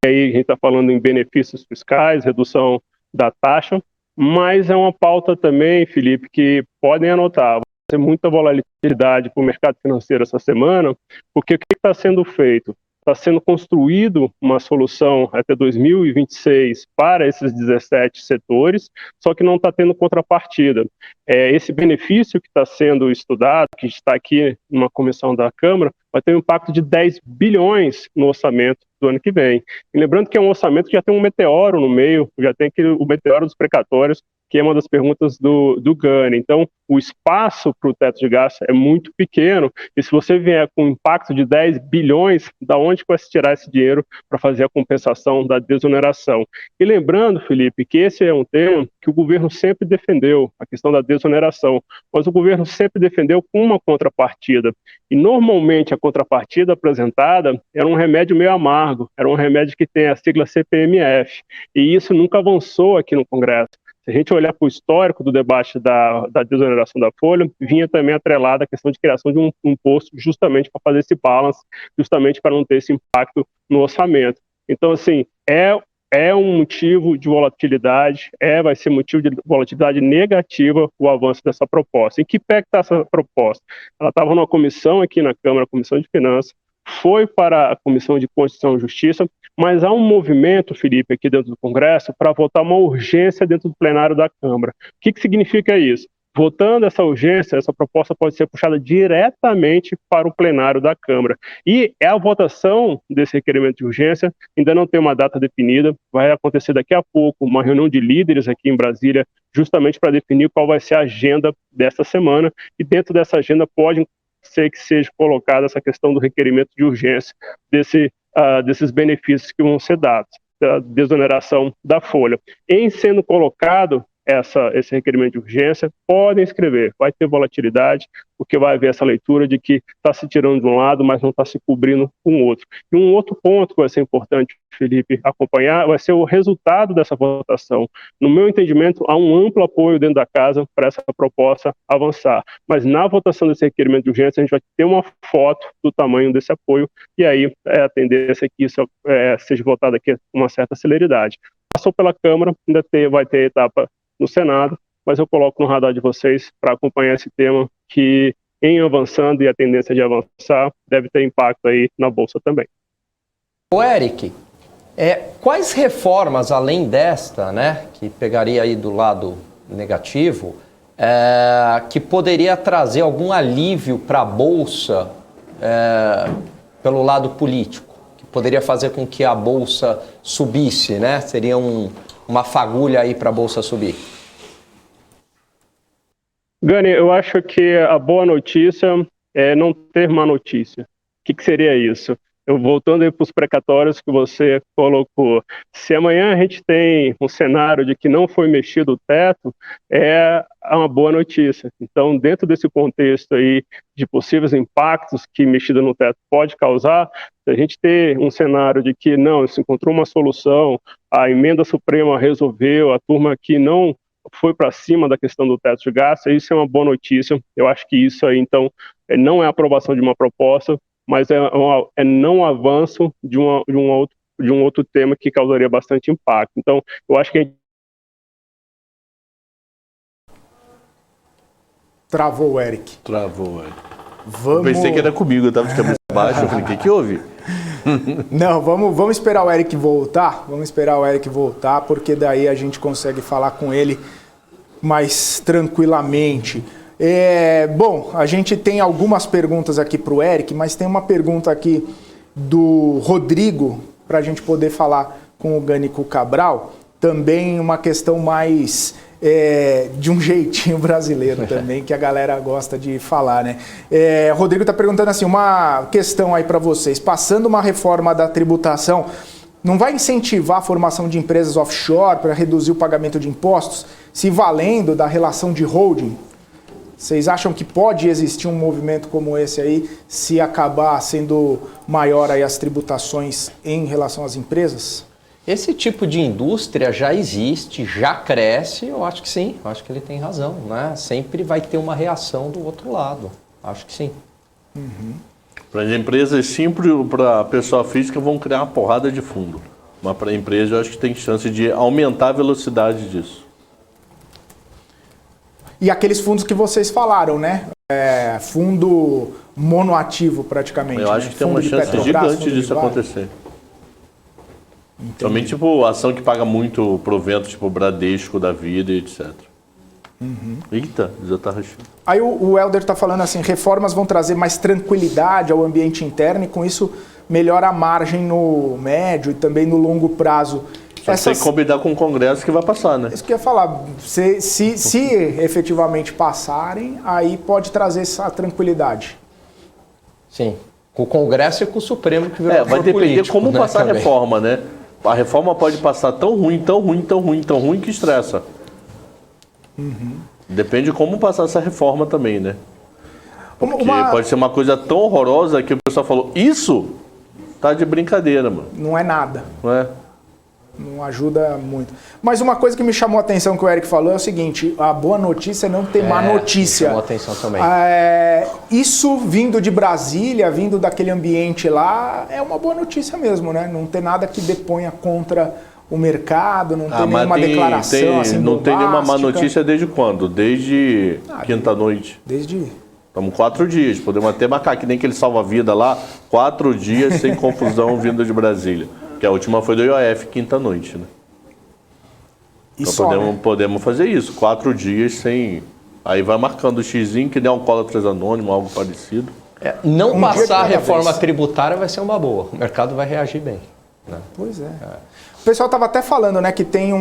aí a gente está falando em benefícios fiscais, redução da taxa, mas é uma pauta também, Felipe, que podem anotar, vai ter muita volatilidade para o mercado financeiro essa semana, porque o que está sendo feito? Está sendo construído uma solução até 2026 para esses 17 setores, só que não está tendo contrapartida. Esse benefício que está sendo estudado, que está aqui numa comissão da Câmara, vai ter um impacto de 10 bilhões no orçamento do ano que vem. E lembrando que é um orçamento que já tem um meteoro no meio, já tem o meteoro dos precatórios, que é uma das perguntas do Gani. Então, o espaço para o teto de gastos é muito pequeno, e se você vier com um impacto de 10 bilhões, da onde vai se tirar esse dinheiro para fazer a compensação da desoneração? E lembrando, Felipe, que esse é um tema que o governo sempre defendeu, a questão da desoneração, mas o governo sempre defendeu com uma contrapartida, e normalmente a contrapartida apresentada era um remédio meio amargo, era um remédio que tem a sigla CPMF, e isso nunca avançou aqui no Congresso. Se a gente olhar para o histórico do debate da desoneração da folha, vinha também atrelada a questão de criação de um imposto justamente para fazer esse balance, justamente para não ter esse impacto no orçamento. Então, assim, é um motivo de volatilidade, vai ser motivo de volatilidade negativa o avanço dessa proposta. Em que pé está essa proposta? Ela estava numa comissão aqui na Câmara, a Comissão de Finanças, foi para a Comissão de Constituição e Justiça, mas há um movimento, Felipe, aqui dentro do Congresso, para votar uma urgência dentro do plenário da Câmara. O que significa isso? Votando essa urgência, essa proposta pode ser puxada diretamente para o plenário da Câmara. E a votação desse requerimento de urgência ainda não tem uma data definida, vai acontecer daqui a pouco uma reunião de líderes aqui em Brasília, justamente para definir qual vai ser a agenda desta semana, e dentro dessa agenda pode ser que seja colocada essa questão do requerimento de urgência desses benefícios que vão ser dados, da desoneração da folha. Em sendo colocado esse requerimento de urgência, podem escrever, vai ter volatilidade, porque vai haver essa leitura de que está se tirando de um lado, mas não está se cobrindo com o outro. E um outro ponto que vai ser importante, Felipe, acompanhar, vai ser o resultado dessa votação. No meu entendimento, há um amplo apoio dentro da casa para essa proposta avançar, mas na votação desse requerimento de urgência, a gente vai ter uma foto do tamanho desse apoio, e aí a tendência é que isso seja votado aqui com uma certa celeridade. Passou pela Câmara, ainda vai ter etapa no Senado, mas eu coloco no radar de vocês para acompanhar esse tema que, em avançando e a tendência de avançar, deve ter impacto aí na Bolsa também. O Eric, quais reformas, além desta, né, que pegaria aí do lado negativo, que poderia trazer algum alívio para a Bolsa pelo lado político, que poderia fazer com que a Bolsa subisse, né? Seria uma fagulha aí para a Bolsa subir? Gani, eu acho que a boa notícia é não ter má notícia. O que seria isso? Eu voltando aí para os precatórios que você colocou, se amanhã a gente tem um cenário de que não foi mexido o teto, é uma boa notícia. Então, dentro desse contexto aí de possíveis impactos que mexida no teto pode causar, se a gente ter um cenário de que não, se encontrou uma solução, a emenda suprema resolveu, a turma que não foi para cima da questão do teto de gastos, isso é uma boa notícia. Eu acho que isso aí, então, não é aprovação de uma proposta, mas é não avanço de um outro tema que causaria bastante impacto. Então, eu acho que a gente... Travou o Eric. Travou, Eric. Vamos... Eu pensei que era comigo, eu tava de cabeça baixa, eu falei, o que houve? Não, vamos esperar o Eric voltar, porque daí a gente consegue falar com ele mais tranquilamente. Bom, a gente tem algumas perguntas aqui para o Eric, mas tem uma pergunta aqui do Rodrigo, para a gente poder falar com o Gani Cabral, também uma questão mais de um jeitinho brasileiro também, que a galera gosta de falar, né? Rodrigo está perguntando assim, uma questão aí para vocês, passando uma reforma da tributação, não vai incentivar a formação de empresas offshore para reduzir o pagamento de impostos, se valendo da relação de holding? Vocês acham que pode existir um movimento como esse aí, se acabar sendo maior aí as tributações em relação às empresas? Esse tipo de indústria já existe, já cresce, eu acho que sim, eu acho que ele tem razão, né? Sempre vai ter uma reação do outro lado, acho que sim. Uhum. Para as empresas, sempre para a pessoa física vão criar uma porrada de fundo. Mas para a empresa eu acho que tem chance de aumentar a velocidade disso. E aqueles fundos que vocês falaram, né? Fundo monoativo praticamente. Eu acho que tem uma chance gigante disso acontecer. Somente tipo ação que paga muito provento, tipo Bradesco da vida e etc. Uhum. Eita, já tá rachando. Aí o Helder tá falando assim, reformas vão trazer mais tranquilidade ao ambiente interno e com isso melhora a margem no médio e também no longo prazo. Só tem que combinar com o Congresso que vai passar, né? Isso que eu ia falar, se efetivamente passarem, aí pode trazer essa tranquilidade. Sim, com o Congresso e com o Supremo que virou vai depender político, como passar também. A reforma, né? A reforma pode passar tão ruim que estressa. Uhum. Depende de como passar essa reforma também, né? Porque pode ser uma coisa tão horrorosa que o pessoal falou, isso tá de brincadeira, mano. Não é nada. Não é? Não ajuda muito. Mas uma coisa que me chamou a atenção que o Eric falou é o seguinte, a boa notícia é não ter má notícia. Me chamou a atenção também. Isso vindo de Brasília, vindo daquele ambiente lá, é uma boa notícia mesmo, né? Não tem nada que deponha contra o mercado, não tem nenhuma declaração assim não tem nenhuma má notícia desde quando? Desde quinta-noite. Desde... Estamos 4 dias, podemos até marcar que nem aquele salva-vida lá, 4 dias sem confusão vindo de Brasília. Que a última foi do IOF, quinta-noite, né? Então podemos fazer isso, 4 dias sem... Aí vai marcando o xizinho, que nem Alcoólatras Anônimos, algo parecido. Não passar a reforma tributária vai ser uma boa, o mercado vai reagir bem. Né? Pois é. O pessoal estava até falando, né, que tem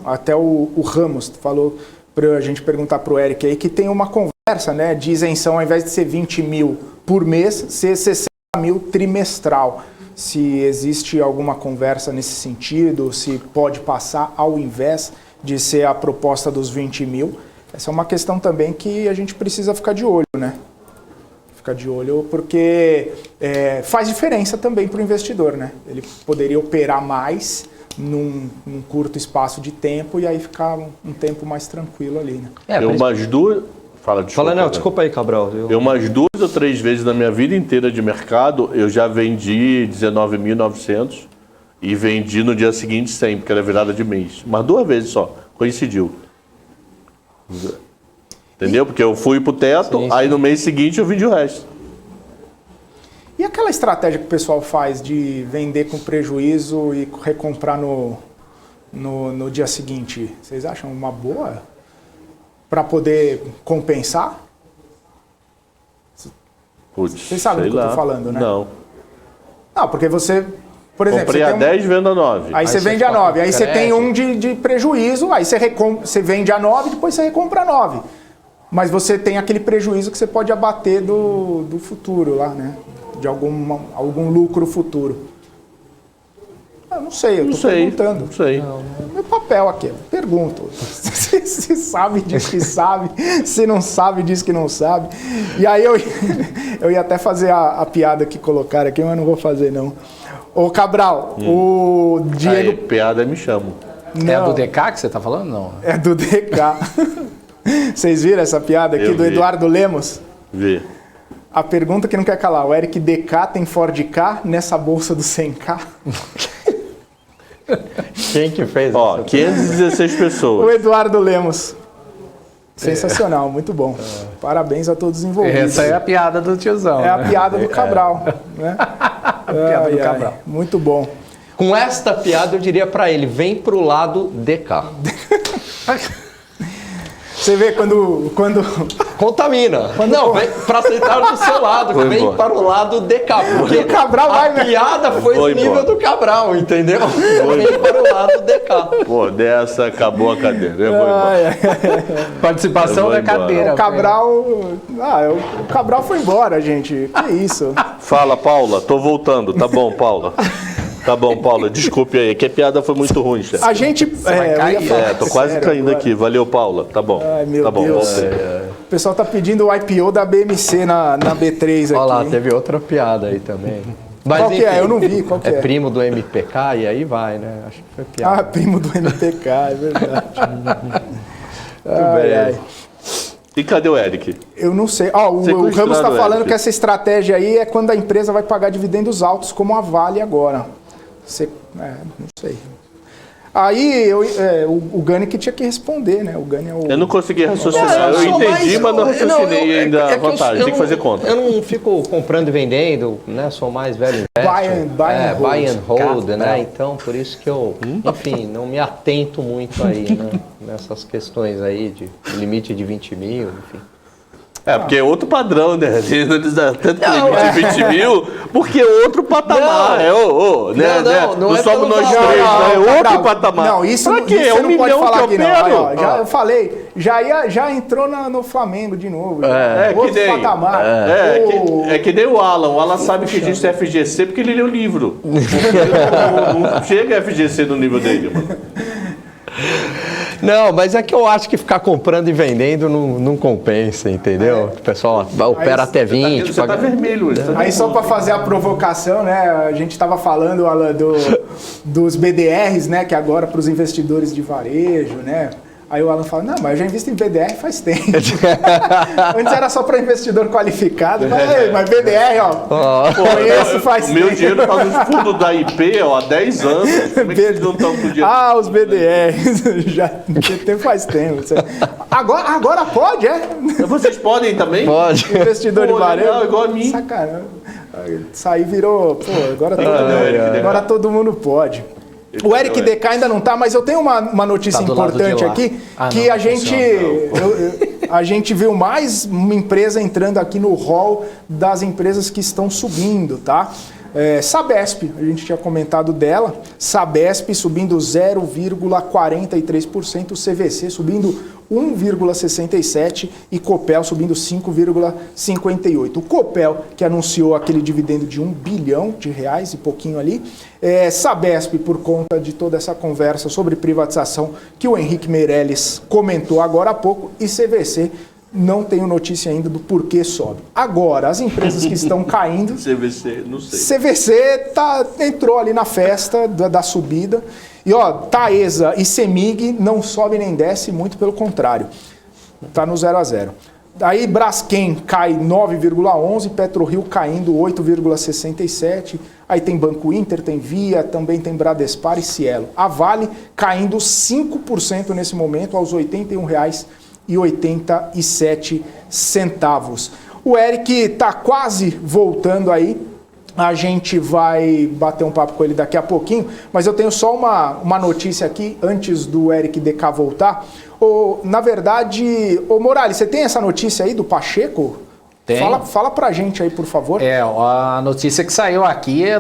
até o Ramos falou para a gente perguntar para o Eric aí, que tem uma conversa, né, de isenção, ao invés de ser 20 mil por mês, ser 60 mil trimestral. Se existe alguma conversa nesse sentido, se pode passar ao invés de ser a proposta dos 20 mil. Essa é uma questão também que a gente precisa ficar de olho, né? Ficar de olho porque faz diferença também para o investidor, né? Ele poderia operar mais num curto espaço de tempo e aí ficar um tempo mais tranquilo ali, né? Tem umas duas... Desculpa aí, Cabral. Eu umas 2 ou 3 vezes na minha vida inteira de mercado, eu já vendi 19.900 e vendi no dia seguinte 100, porque era virada de mês. Mas 2 vezes só, coincidiu. Entendeu? Porque eu fui pro teto, aí no mês seguinte eu vendi o resto. E aquela estratégia que o pessoal faz de vender com prejuízo e recomprar no dia seguinte, vocês acham uma boa? Para poder compensar? Vocês sabem do que eu estou falando, né? Não. Não, porque você, por exemplo... Comprei a 10, vendo a 9. Aí você vende a 9, aí você tem um de prejuízo, aí você vende a 9, depois você recompra a 9. Mas você tem aquele prejuízo que você pode abater do futuro lá, né? De algum lucro futuro. Eu não sei, eu estou perguntando. Não sei. Meu papel aqui, eu pergunto. Se sabe, diz que sabe. Se não sabe, diz que não sabe. E aí eu ia até fazer a piada que colocaram aqui, mas não vou fazer não. Ô Cabral, o Diego... Aí, piada me chamo. Não, É do DK que você está falando? Não. é do DK. Vocês viram essa piada aqui Eu do vi. Eduardo Lemos? Vê. A pergunta que não quer calar. O Eric DK tem Ford K nessa bolsa do 100K? Quem que fez Ó, essa? 516 O pessoas. Eduardo Lemos. Sensacional, muito bom. Parabéns a todos os envolvidos. Essa é a piada do tiozão. É a né? piada do Cabral. Né? A piada do Cabral. Muito bom. Com esta piada eu diria pra ele, vem pro lado DK. Você vê quando Contamina. Não, vem pra sentar do seu lado, Vou vem embora. para o lado DK. Porque o Cabral vai, a né? piada foi Vou no nível embora. do Cabral, entendeu? Vem para o lado DK. Pô, dessa acabou a cadeira. Eu vou embora. Participação Eu vou da embora. cadeira. o Cabral. O Cabral foi embora, gente. Que isso? Fala, Paula. Tô voltando. Tá bom, Paula. Tá bom, Paula. Desculpe aí, que a piada foi muito ruim, chefe. A gente. cair? eu ia falar Tô quase sério caindo agora. aqui. Valeu, Paula. Tá bom. Ai, meu tá bom, Deus. voltei. O pessoal tá pedindo o IPO da BMC na B3 aqui. Olha lá, hein? teve outra piada aí também. Mas, Qual que é? Eu não vi. Qual que é? É primo do MPK e aí vai, né? Acho que foi piada. Ah, primo do MPK, é verdade. bem. E cadê o Eric? Eu não sei. Ó, o Sequestrado, Ramos está falando Eric. que essa estratégia aí é quando a empresa vai pagar dividendos altos, como a Vale agora. Não sei. Aí o Gani que tinha que responder, né? O Gani é o... Eu não consegui raciocinar. Eu entendi, mas não raciocinei ainda a vantagem. Tem que fazer conta. Eu não fico comprando e vendendo, né? Sou mais velho investor. Buy and hold. Buy and hold, né? Então, por isso que eu, enfim, não me atento muito aí, né? Nessas questões aí de limite de 20 mil, enfim. É, porque é outro padrão, né? Eles dão tanto limite de 20 mil, porque é outro patamar. Não é somos pelo nós valor, três, não, né? É outro Cabral, patamar. Não, isso, pra quê? isso É você um não pode milhão falar que aqui, eu não. Aí, quero. ó, já, eu falei, já entrou no Flamengo de novo. que nem, patamar. É que nem o Alan. O Alan sabe que existe FGC porque ele lê o livro. Não chega FGC no nível dele, mano. Não, mas é que eu acho que ficar comprando e vendendo não compensa, entendeu? O pessoal opera até 20. Você tá vermelho hoje. Aí só para fazer a provocação, né? A gente estava falando, Alan, dos BDRs, né? Que agora para os investidores de varejo, né? Aí o Alan fala, não, mas eu já invisto em BDR faz tempo. Antes era só para investidor qualificado, mas BDR, ó, conheço faz O meu tempo. dinheiro tá nos fundos da IP, ó, há 10 anos. Como é que eles não estão com dinheiro? Ah, os BDRs, já faz tempo. Agora pode, é? Vocês podem também? Pode. Investidor de Pô, varejo. legal, igual a mim. Sacanagem. Isso aí virou, pô, agora todo mundo pode. O Eric DK ainda não tá, mas eu tenho uma notícia Tá do lado importante de lá. aqui, Ah, que não, a gente a gente viu mais uma empresa entrando aqui no hall das empresas que estão subindo, tá? Sabesp, a gente tinha comentado dela, Sabesp subindo 0,43%, CVC subindo 1,67% e Copel subindo 5,58%. O Copel, que anunciou aquele dividendo de R$1 bilhão e pouquinho ali, Sabesp, por conta de toda essa conversa sobre privatização que o Henrique Meirelles comentou agora há pouco, e CVC, não tenho notícia ainda do porquê sobe. Agora, as empresas que estão caindo... CVC, não sei. CVC entrou ali na festa da subida. E ó, Taesa e Semig não sobe nem desce, muito pelo contrário. Tá no 0 a 0. Aí Braskem cai 9,11, PetroRio caindo 8,67. Aí tem Banco Inter, tem Via, também tem Bradespar e Cielo. A Vale caindo 5% nesse momento, aos R$ 81,87. O Eric está quase voltando aí. A gente vai bater um papo com ele daqui a pouquinho, mas eu tenho só uma notícia aqui antes do Eric DK voltar. Na verdade, Morales, você tem essa notícia aí do Pacheco? Tem. Fala pra gente aí, por favor. A notícia que saiu aqui é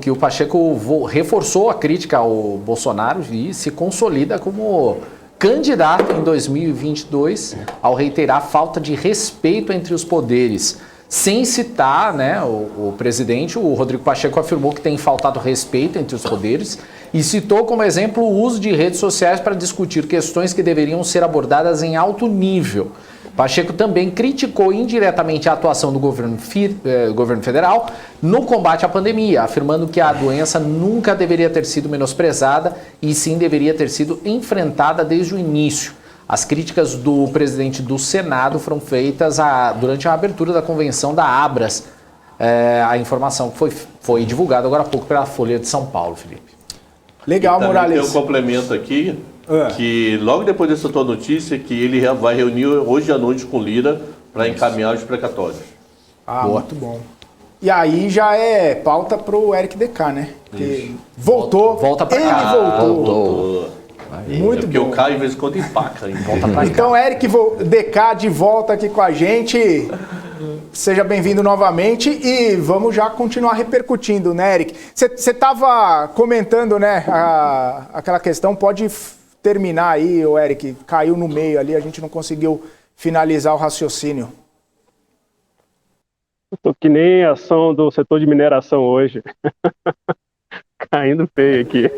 que o Pacheco reforçou a crítica ao Bolsonaro e se consolida como candidato em 2022 ao reiterar a falta de respeito entre os poderes. Sem citar, né, o presidente, o Rodrigo Pacheco afirmou que tem faltado respeito entre os poderes e citou como exemplo o uso de redes sociais para discutir questões que deveriam ser abordadas em alto nível. Pacheco também criticou indiretamente a atuação do governo federal no combate à pandemia, afirmando que a doença nunca deveria ter sido menosprezada e sim deveria ter sido enfrentada desde o início. As críticas do presidente do Senado foram feitas durante a abertura da convenção da Abras. A informação que foi divulgada agora há pouco pela Folha de São Paulo, Felipe. Legal, Morales. Tem um complemento aqui, que logo depois dessa tua notícia, que ele vai reunir hoje à noite com Lira para encaminhar os precatórios. Boa. Muito bom. E aí já é pauta pro Eric DK, né? Que voltou. Volta para cá. Voltou. Muito porque bom. o Caio, de vez em quando, empaca. Então, Eric DK de volta aqui com a gente. Seja bem-vindo novamente e vamos já continuar repercutindo, né, Eric? Você estava comentando, né, aquela questão, pode terminar aí, o Eric, caiu no meio ali, a gente não conseguiu finalizar o raciocínio. Estou que nem a ação do setor de mineração hoje. Caindo feio aqui.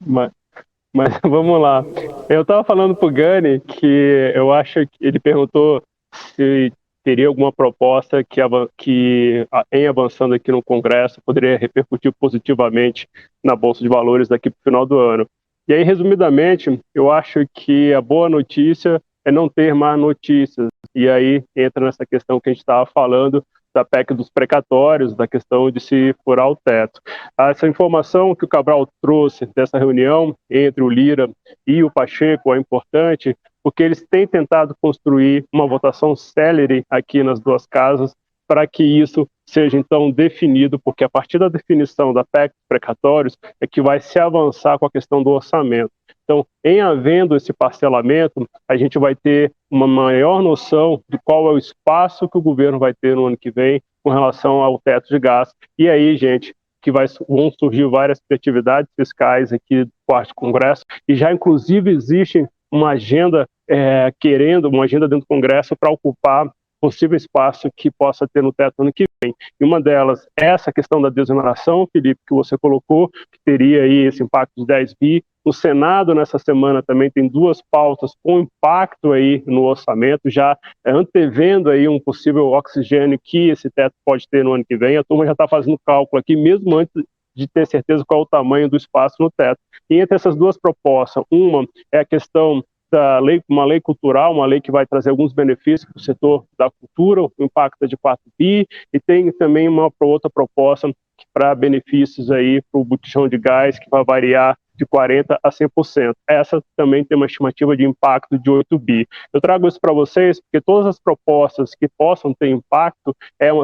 Mas vamos lá. Eu estava falando para o Gani que eu acho que ele perguntou se teria alguma proposta que em avançando aqui no Congresso poderia repercutir positivamente na Bolsa de Valores daqui para o final do ano. E aí, resumidamente, eu acho que a boa notícia é não ter mais notícias. E aí entra nessa questão que a gente estava falando da PEC dos precatórios, da questão de se furar o teto. Essa informação que o Cabral trouxe dessa reunião entre o Lira e o Pacheco é importante, porque eles têm tentado construir uma votação célere aqui nas duas casas para que isso seja então definido, porque a partir da definição da PEC dos precatórios é que vai se avançar com a questão do orçamento. Então, em havendo esse parcelamento, a gente vai ter uma maior noção de qual é o espaço que o governo vai ter no ano que vem com relação ao teto de gastos. E aí, gente, que vão surgir várias atividades fiscais aqui do quarto Congresso, e já inclusive existe uma agenda uma agenda dentro do Congresso para ocupar possível espaço que possa ter no teto ano que vem. E uma delas é essa questão da desoneração, Felipe, que você colocou, que teria aí esse impacto de 10 bi. No Senado, nessa semana, também tem duas pautas com impacto aí no orçamento, já antevendo aí um possível oxigênio que esse teto pode ter no ano que vem. A turma já está fazendo cálculo aqui, mesmo antes de ter certeza qual é o tamanho do espaço no teto. E entre essas duas propostas, uma é a questão da lei, uma lei cultural, uma lei que vai trazer alguns benefícios para o setor da cultura, o impacto é de 4 bi, e tem também uma outra proposta para benefícios aí para o botijão de gás, que vai variar de 40% a 100%. Essa também tem uma estimativa de impacto de 8 bi. Eu trago isso para vocês porque todas as propostas que possam ter impacto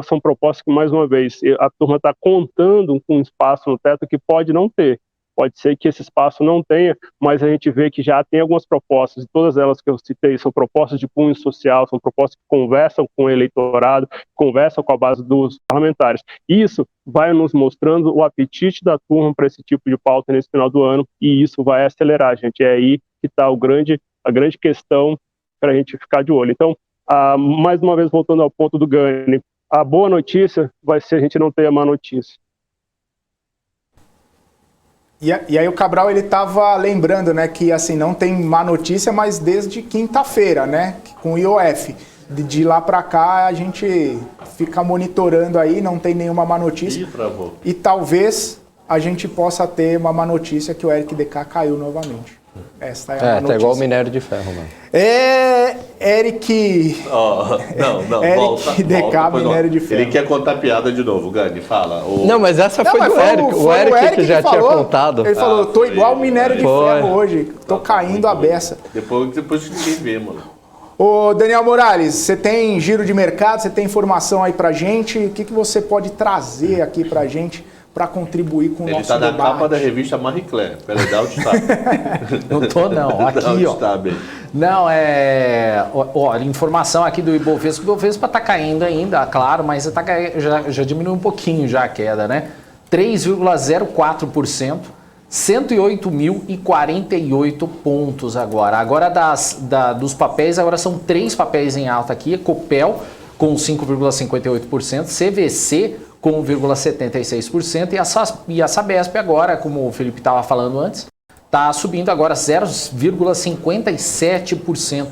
são propostas que, mais uma vez, a turma está contando com um espaço no teto que pode não ter. Pode ser que esse espaço não tenha, mas a gente vê que já tem algumas propostas, e todas elas que eu citei são propostas de cunho social, são propostas que conversam com o eleitorado, conversam com a base dos parlamentares. Isso vai nos mostrando o apetite da turma para esse tipo de pauta nesse final do ano, e isso vai acelerar, gente. É aí que está a grande questão para a gente ficar de olho. Então, mais uma vez, voltando ao ponto do Gani, a boa notícia vai ser a gente não ter a má notícia. E aí o Cabral, ele estava lembrando, né, que assim, não tem má notícia, mas desde quinta-feira, né, com o IOF. De lá para cá a gente fica monitorando aí, não tem nenhuma má notícia. E talvez a gente possa ter uma má notícia que o Eric DK caiu novamente. Essa é a notícia. Tá igual o minério de ferro, mano. Eric... Não, Eric volta, DK, minério de ferro. Ele quer contar piada de novo, Gani, fala. Não, mas essa foi do Eric. O Eric que já tinha contado. Ele falou, eu tô igual minério de ferro hoje, tô caindo a beça. Depois ninguém vê, mano. Ô, Daniel Morales, você tem giro de mercado, você tem informação aí pra gente, o que você pode trazer aqui pra gente para contribuir com o nosso debate? Ele está na capa da revista Marie Claire. Peraí, dá o destaque. Não tô, não. Aqui, ó. Não, olha, informação aqui do Ibovespa. O Ibovespa está caindo ainda, claro, mas já diminuiu um pouquinho já a queda, né? 3,04%. 108.048 pontos agora. Agora dos papéis, agora são 3 papéis em alta aqui. Copel com 5,58%, CVC com 1,76% e a Sabesp agora, como o Felipe estava falando antes, está subindo agora 0,57%.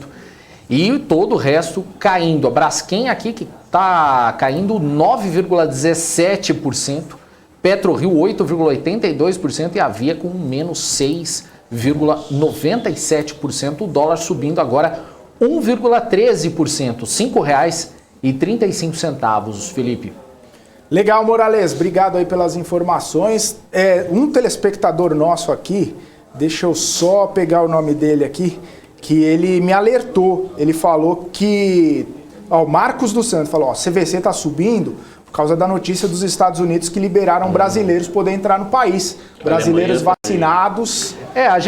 E todo o resto caindo. A Braskem aqui que está caindo 9,17%, PetroRio 8,82% e a Via com menos 6,97%. O dólar subindo agora 1,13%, R$ 5,35, Felipe. Legal, Morales, obrigado aí pelas informações. Um telespectador nosso aqui, deixa eu só pegar o nome dele aqui, que ele me alertou. Ele falou que, o Marcos dos Santos falou, CVC está subindo por causa da notícia dos Estados Unidos que liberaram brasileiros poder entrar no país. Brasileiros vacinados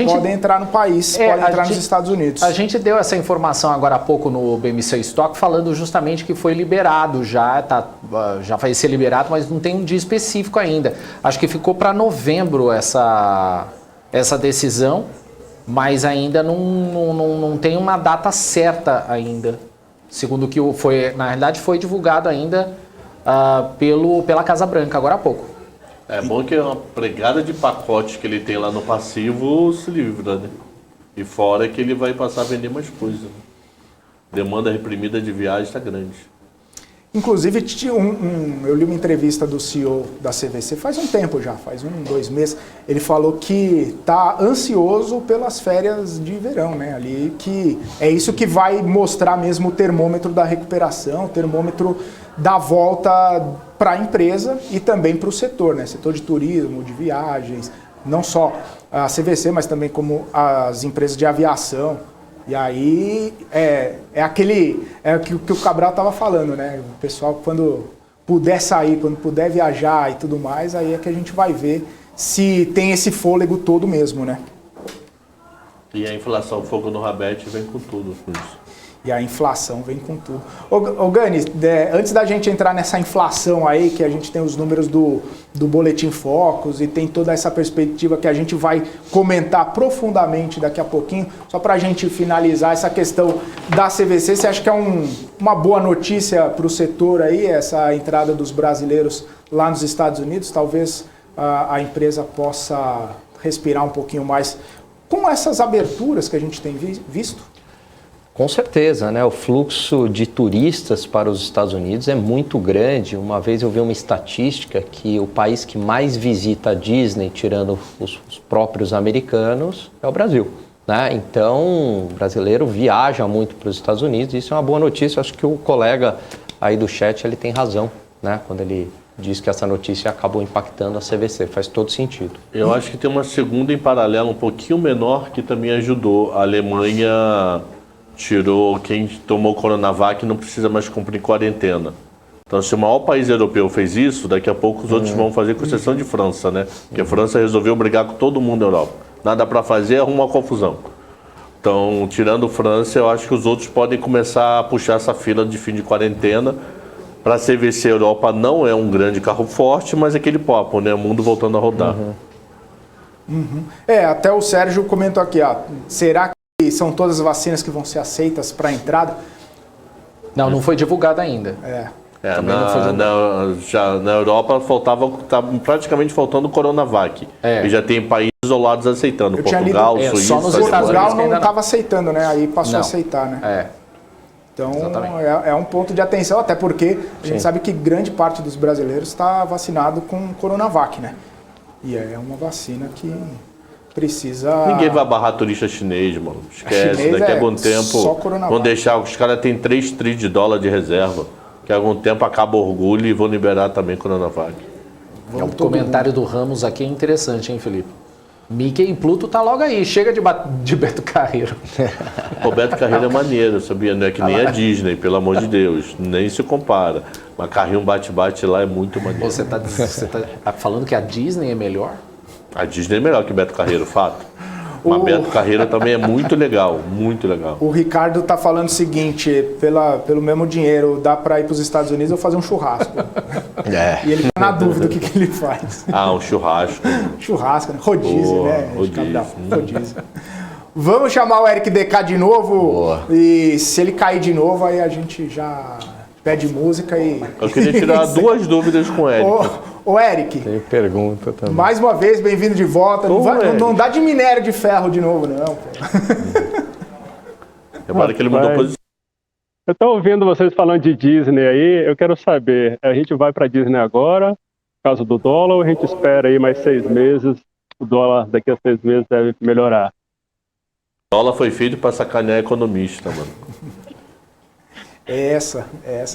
podem entrar no país, podem entrar nos Estados Unidos. A gente deu essa informação agora há pouco no BMC Stock, falando justamente que foi liberado já vai ser liberado, mas não tem um dia específico ainda. Acho que ficou para novembro essa decisão, mas ainda não tem uma data certa ainda. Segundo o que na realidade foi divulgado ainda pela Casa Branca, agora há pouco. É bom que uma pregada de pacotes que ele tem lá no passivo se livra, né? E fora que ele vai passar a vender mais coisas. Né? Demanda reprimida de viagem está grande. Inclusive, eu li uma entrevista do CEO da CVC faz um tempo já, faz 2 meses. Ele falou que está ansioso pelas férias de verão, né? Ali que é isso que vai mostrar mesmo o termômetro da recuperação, o termômetro da volta para a empresa e também para o setor, né? Setor de turismo, de viagens, não só a CVC, mas também como as empresas de aviação. E aí é o que o Cabral estava falando, né? O pessoal, quando puder sair, quando puder viajar e tudo mais, aí é que a gente vai ver se tem esse fôlego todo mesmo, né? E a inflação, fogo no rabete, vem com tudo com isso. E a inflação vem com tudo. Ô Gani, antes da gente entrar nessa inflação aí, que a gente tem os números do Boletim Focus e tem toda essa perspectiva que a gente vai comentar profundamente daqui a pouquinho, só para a gente finalizar essa questão da CVC, você acha que é uma boa notícia para o setor aí, essa entrada dos brasileiros lá nos Estados Unidos? Talvez a empresa possa respirar um pouquinho mais com essas aberturas que a gente tem visto? Com certeza, né? O fluxo de turistas para os Estados Unidos é muito grande. Uma vez eu vi uma estatística que o país que mais visita a Disney, tirando os próprios americanos, é o Brasil, né? Então, o brasileiro viaja muito para os Estados Unidos. Isso é uma boa notícia. Acho que o colega aí do chat ele tem razão, né? Quando ele diz que essa notícia acabou impactando a CVC. Faz todo sentido. Eu acho que tem uma segunda em paralelo, um pouquinho menor, que também ajudou. A Alemanha tirou quem tomou Coronavac não precisa mais cumprir quarentena. Então, se o maior país europeu fez isso, daqui a pouco os outros vão fazer, com exceção de França, né? Porque a França resolveu brigar com todo mundo na Europa. Nada para fazer, arruma uma confusão. Então, tirando França, eu acho que os outros podem começar a puxar essa fila de fim de quarentena. Para a CVC, a Europa não é um grande carro forte, mas é aquele papo, né? O mundo voltando a rodar. Até o Sérgio comentou aqui, será que são todas as vacinas que vão ser aceitas para a entrada? Não foi divulgado ainda. Na Europa tá praticamente faltando o Coronavac. E já tem países isolados aceitando. Portugal, Suíça. Só nos Portugal não estava aceitando, né? Aí passou a aceitar, né? Então é um ponto de atenção, até porque a gente sabe que grande parte dos brasileiros está vacinado com Coronavac, né? E é uma vacina que precisa... Ninguém vai barrar turista chinês, mano. Esquece. Daqui a algum tempo vão deixar... Os caras têm 3 trilhões de dólares de reserva. Daqui a algum tempo acaba o orgulho e vão liberar também Coronavac. O comentário do Ramos aqui é interessante, hein, Felipe? Mickey e Pluto tá logo aí. Chega de Beto Carreiro. O Beto Carreiro é maneiro, sabia? Não é que nem a Disney, pelo amor de Deus. Nem se compara. Mas carrinho bate-bate lá é muito maneiro. Você tá falando que a Disney é melhor? A Disney é melhor que Beto Carreiro, fato. Mas Beto Carreiro também é muito legal, muito legal. O Ricardo tá falando o seguinte, pelo mesmo dinheiro, dá para ir para os Estados Unidos ou fazer um churrasco? E ele tá na dúvida o que ele faz. Um churrasco. Churrasco, né? Rodízio, né? Rodízio. Vamos chamar o Eric DK de novo. Boa. E se ele cair de novo, aí a gente já pede música e... Eu queria tirar 2 dúvidas com o Eric. Ô Eric. Tem pergunta também. Mais uma vez, bem-vindo de volta. Não dá de minério de ferro de novo, não. Repara que ele mudou posição. Eu estou ouvindo vocês falando de Disney aí, eu quero saber, a gente vai para Disney agora, por causa do dólar, ou a gente espera aí mais 6 meses, o dólar daqui a 6 meses deve melhorar? O dólar foi feito para sacanear economista, mano. É essa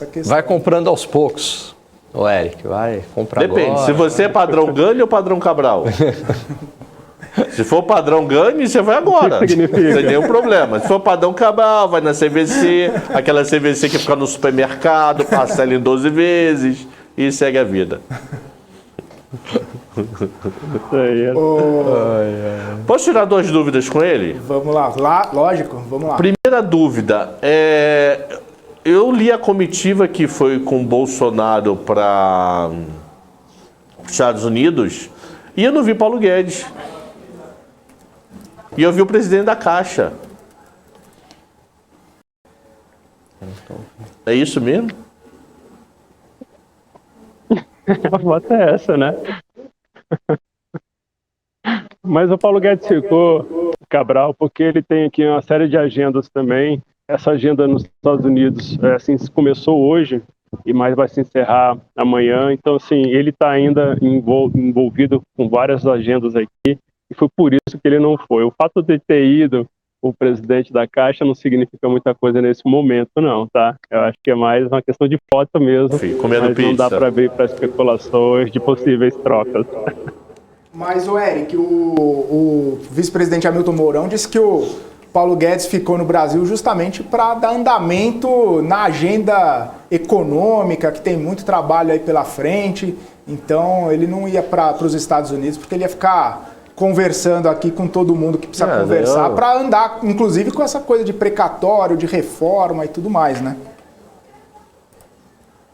a questão. Vai comprando aos poucos, o Eric, vai comprar Depende, agora. se você é padrão Gani ou padrão Cabral. Se for padrão Gani, você vai agora. O que significa? Não tem nenhum problema. Se for padrão Cabral, vai na CVC, aquela CVC que fica no supermercado, parcela em 12 vezes e segue a vida. Posso tirar 2 dúvidas com ele? Vamos lá, lógico, vamos lá. Primeira dúvida, eu li a comitiva que foi com Bolsonaro para os Estados Unidos e eu não vi Paulo Guedes. E eu vi o presidente da Caixa. É isso mesmo? A foto é essa, né? Mas o Paulo Guedes ficou, Cabral, porque ele tem aqui uma série de agendas também. Essa agenda nos Estados Unidos assim, começou hoje, e mais vai se encerrar amanhã. Então, assim, ele está ainda envolvido com várias agendas aqui, e foi por isso que ele não foi. O fato de ter ido o presidente da Caixa não significa muita coisa nesse momento, não, tá? Eu acho que é mais uma questão de foto mesmo, comendo mas pizza. Não dá para ver para especulações de possíveis trocas. Mas, o Eric, o vice-presidente Hamilton Mourão disse que o Paulo Guedes ficou no Brasil justamente para dar andamento na agenda econômica, que tem muito trabalho aí pela frente. Então, ele não ia para os Estados Unidos, porque ele ia ficar conversando aqui com todo mundo que precisa conversar, para andar, inclusive, com essa coisa de precatório, de reforma e tudo mais, né?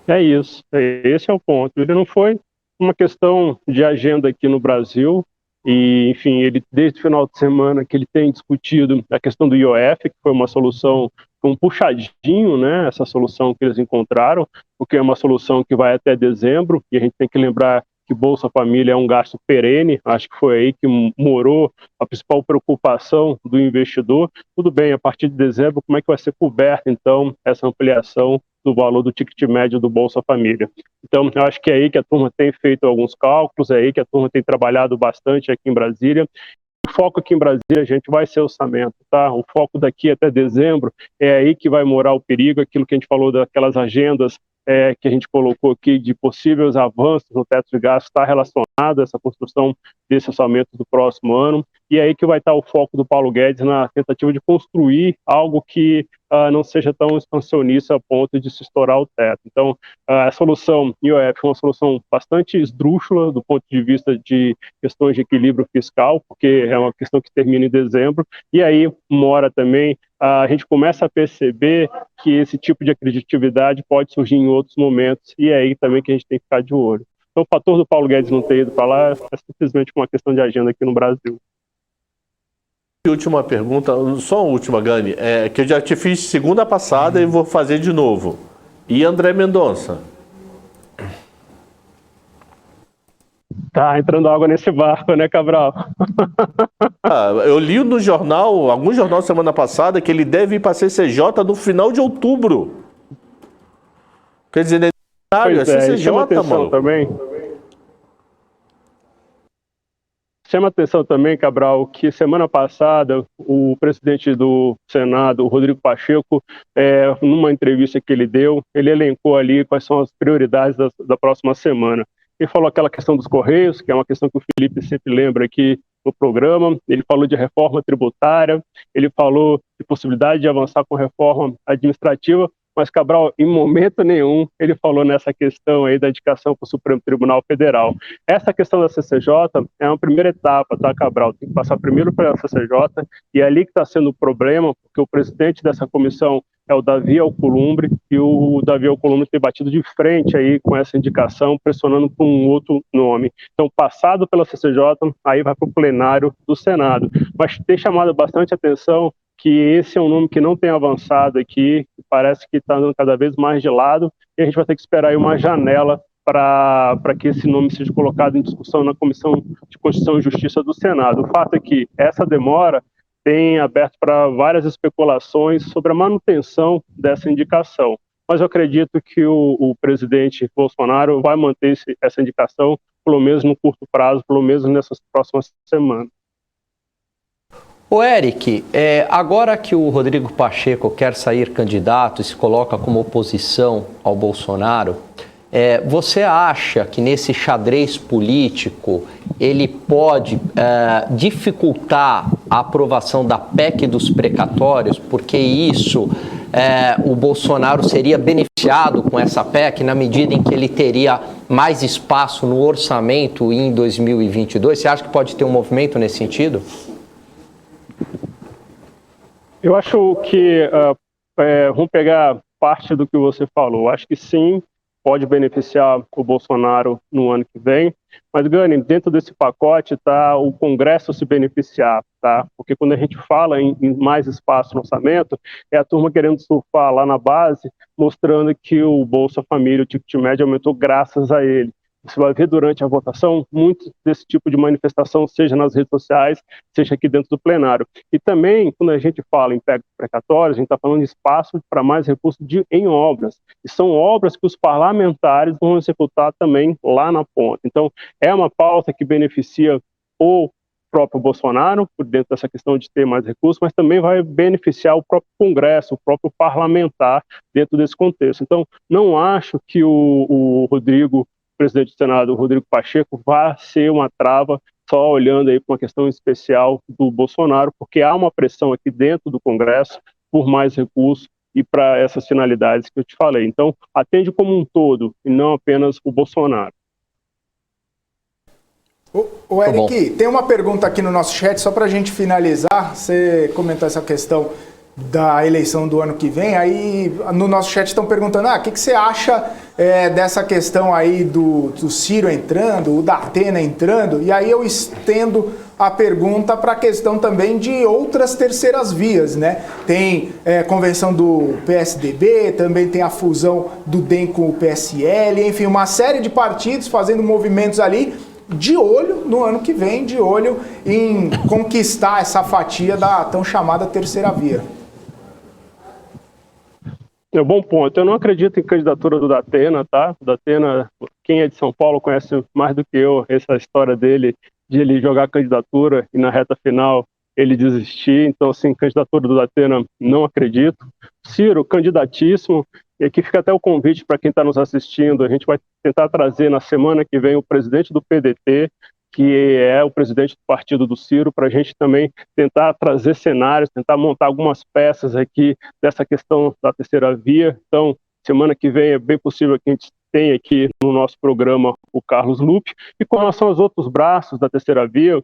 É isso, esse é o ponto. Ele não foi uma questão de agenda aqui no Brasil, e, enfim, ele desde o final de semana que ele tem discutido a questão do IOF, que foi uma solução, um puxadinho, né, essa solução que eles encontraram, porque é uma solução que vai até dezembro, e a gente tem que lembrar que Bolsa Família é um gasto perene, acho que foi aí que morou a principal preocupação do investidor. Tudo bem, a partir de dezembro, como é que vai ser coberta, então, essa ampliação do valor do ticket médio do Bolsa Família? Então, eu acho que é aí que a turma tem feito alguns cálculos, é aí que a turma tem trabalhado bastante aqui em Brasília. O foco aqui em Brasília, gente, vai ser orçamento, tá? O foco daqui até dezembro é aí que vai morar o perigo, aquilo que a gente falou daquelas agendas que a gente colocou aqui de possíveis avanços no teto de gastos está relacionado a essa construção desse orçamento do próximo ano, e é aí que vai estar o foco do Paulo Guedes na tentativa de construir algo que não seja tão expansionista a ponto de se estourar o teto. Então, a solução IOF é uma solução bastante esdrúxula do ponto de vista de questões de equilíbrio fiscal, porque é uma questão que termina em dezembro, e aí mora também a gente começa a perceber que esse tipo de acreditabilidade pode surgir em outros momentos, e é aí também que a gente tem que ficar de olho. Então, o fator do Paulo Guedes não ter ido para lá é simplesmente uma questão de agenda aqui no Brasil. E última pergunta, só uma última, Gani, que eu já te fiz segunda passada e vou fazer de novo. E André Mendonça? Tá entrando água nesse barco, né, Cabral? Eu li no jornal, algum jornal semana passada, que ele deve ir para a CCJ no final de outubro. Quer dizer, é CCJ, mano. Também. Chama atenção também, Cabral, que semana passada o presidente do Senado, o Rodrigo Pacheco, numa entrevista que ele deu, ele elencou ali quais são as prioridades da próxima semana. Ele falou aquela questão dos Correios, que é uma questão que o Felipe sempre lembra aqui no programa. Ele falou de reforma tributária, ele falou de possibilidade de avançar com reforma administrativa, mas Cabral, em momento nenhum, ele falou nessa questão aí da indicação para o Supremo Tribunal Federal. Essa questão da CCJ é uma primeira etapa, tá, Cabral? Tem que passar primeiro pela CCJ, e é ali que está sendo o problema, porque o presidente dessa comissão é o Davi Alcolumbre, e o Davi Alcolumbre tem batido de frente aí com essa indicação, pressionando por um outro nome. Então, passado pela CCJ, aí vai para o plenário do Senado. Mas tem chamado bastante atenção que esse é um nome que não tem avançado aqui, que parece que está andando cada vez mais de lado, e a gente vai ter que esperar aí uma janela para que esse nome seja colocado em discussão na Comissão de Constituição e Justiça do Senado. O fato é que essa demora tem aberto para várias especulações sobre a manutenção dessa indicação, mas eu acredito que o presidente Bolsonaro vai manter essa indicação, pelo menos no curto prazo, pelo menos nessas próximas semanas. Ô Eric, agora que o Rodrigo Pacheco quer sair candidato e se coloca como oposição ao Bolsonaro, você acha que nesse xadrez político ele pode dificultar a aprovação da PEC dos precatórios, porque isso, o Bolsonaro seria beneficiado com essa PEC na medida em que ele teria mais espaço no orçamento em 2022? Você acha que pode ter um movimento nesse sentido? Eu acho que, vamos pegar parte do que você falou, acho que sim, pode beneficiar o Bolsonaro no ano que vem, mas, Gani, dentro desse pacote está o Congresso se beneficiar, tá? Porque quando a gente fala em mais espaço no orçamento, é a turma querendo surfar lá na base, mostrando que o Bolsa Família, o ticket médio aumentou graças a ele. Você vai ver durante a votação muito desse tipo de manifestação, seja nas redes sociais, seja aqui dentro do plenário. E também, quando a gente fala em PEC precatórios, a gente está falando de espaço para mais recursos em obras. E são obras que os parlamentares vão executar também lá na ponta. Então, é uma pauta que beneficia o próprio Bolsonaro, por dentro dessa questão de ter mais recursos, mas também vai beneficiar o próprio Congresso, o próprio parlamentar dentro desse contexto. Então, não acho que o Rodrigo, presidente do Senado, Rodrigo Pacheco, vai ser uma trava só olhando aí para uma questão especial do Bolsonaro, porque há uma pressão aqui dentro do Congresso por mais recursos e para essas finalidades que eu te falei. Então, atende como um todo e não apenas o Bolsonaro. O Eric, tem uma pergunta aqui no nosso chat, só para a gente finalizar. Você comentou essa questão da eleição do ano que vem, aí no nosso chat estão perguntando, o que você acha dessa questão aí do Ciro entrando, o Datena entrando, e aí eu estendo a pergunta para a questão também de outras terceiras vias, né? Tem convenção do PSDB, também tem a fusão do DEM com o PSL, enfim, uma série de partidos fazendo movimentos ali, de olho no ano que vem, de olho em conquistar essa fatia da tão chamada terceira via. É um bom ponto. Eu não acredito em candidatura do Datena, tá? O Datena, quem é de São Paulo conhece mais do que eu essa história dele, de ele jogar candidatura e na reta final ele desistir. Então, assim, candidatura do Datena, não acredito. Ciro, candidatíssimo. E aqui fica até o convite para quem está nos assistindo. A gente vai tentar trazer na semana que vem o presidente do PDT, que é o presidente do partido do Ciro, para a gente também tentar trazer cenários, tentar montar algumas peças aqui dessa questão da terceira via. Então, semana que vem é bem possível que a gente tenha aqui no nosso programa o Carlos Lupe. E com relação aos outros braços da terceira via,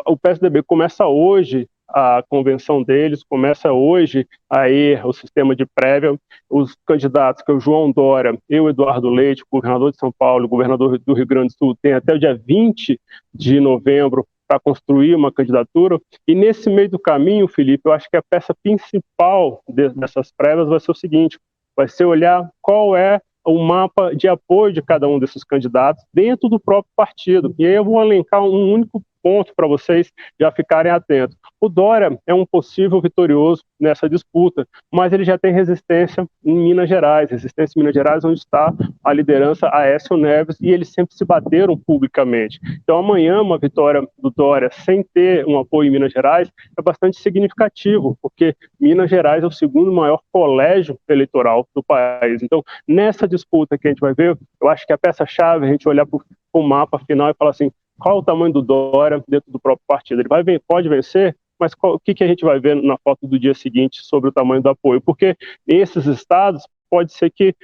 o PSDB começa hoje a convenção deles, começa hoje aí o sistema de prévia. Os candidatos, que é o João Dória e o Eduardo Leite, governador de São Paulo, governador do Rio Grande do Sul, tem até o dia 20 de novembro para construir uma candidatura. E nesse meio do caminho, Felipe, eu acho que a peça principal dessas prévias vai ser o seguinte, vai ser olhar qual é o mapa de apoio de cada um desses candidatos dentro do próprio partido. E aí eu vou elencar um único ponto para vocês já ficarem atentos. O Dória é um possível vitorioso nessa disputa, mas ele já tem resistência em Minas Gerais, onde está a liderança Aécio Neves, e eles sempre se bateram publicamente. Então amanhã uma vitória do Dória sem ter um apoio em Minas Gerais é bastante significativo, porque Minas Gerais é o segundo maior colégio eleitoral do país. Então nessa disputa que a gente vai ver, eu acho que a peça-chave é a gente olhar para o mapa final e falar assim, qual o tamanho do Dória dentro do próprio partido? Ele pode vencer, mas o que a gente vai ver na foto do dia seguinte sobre o tamanho do apoio? Porque esses estados pode ser que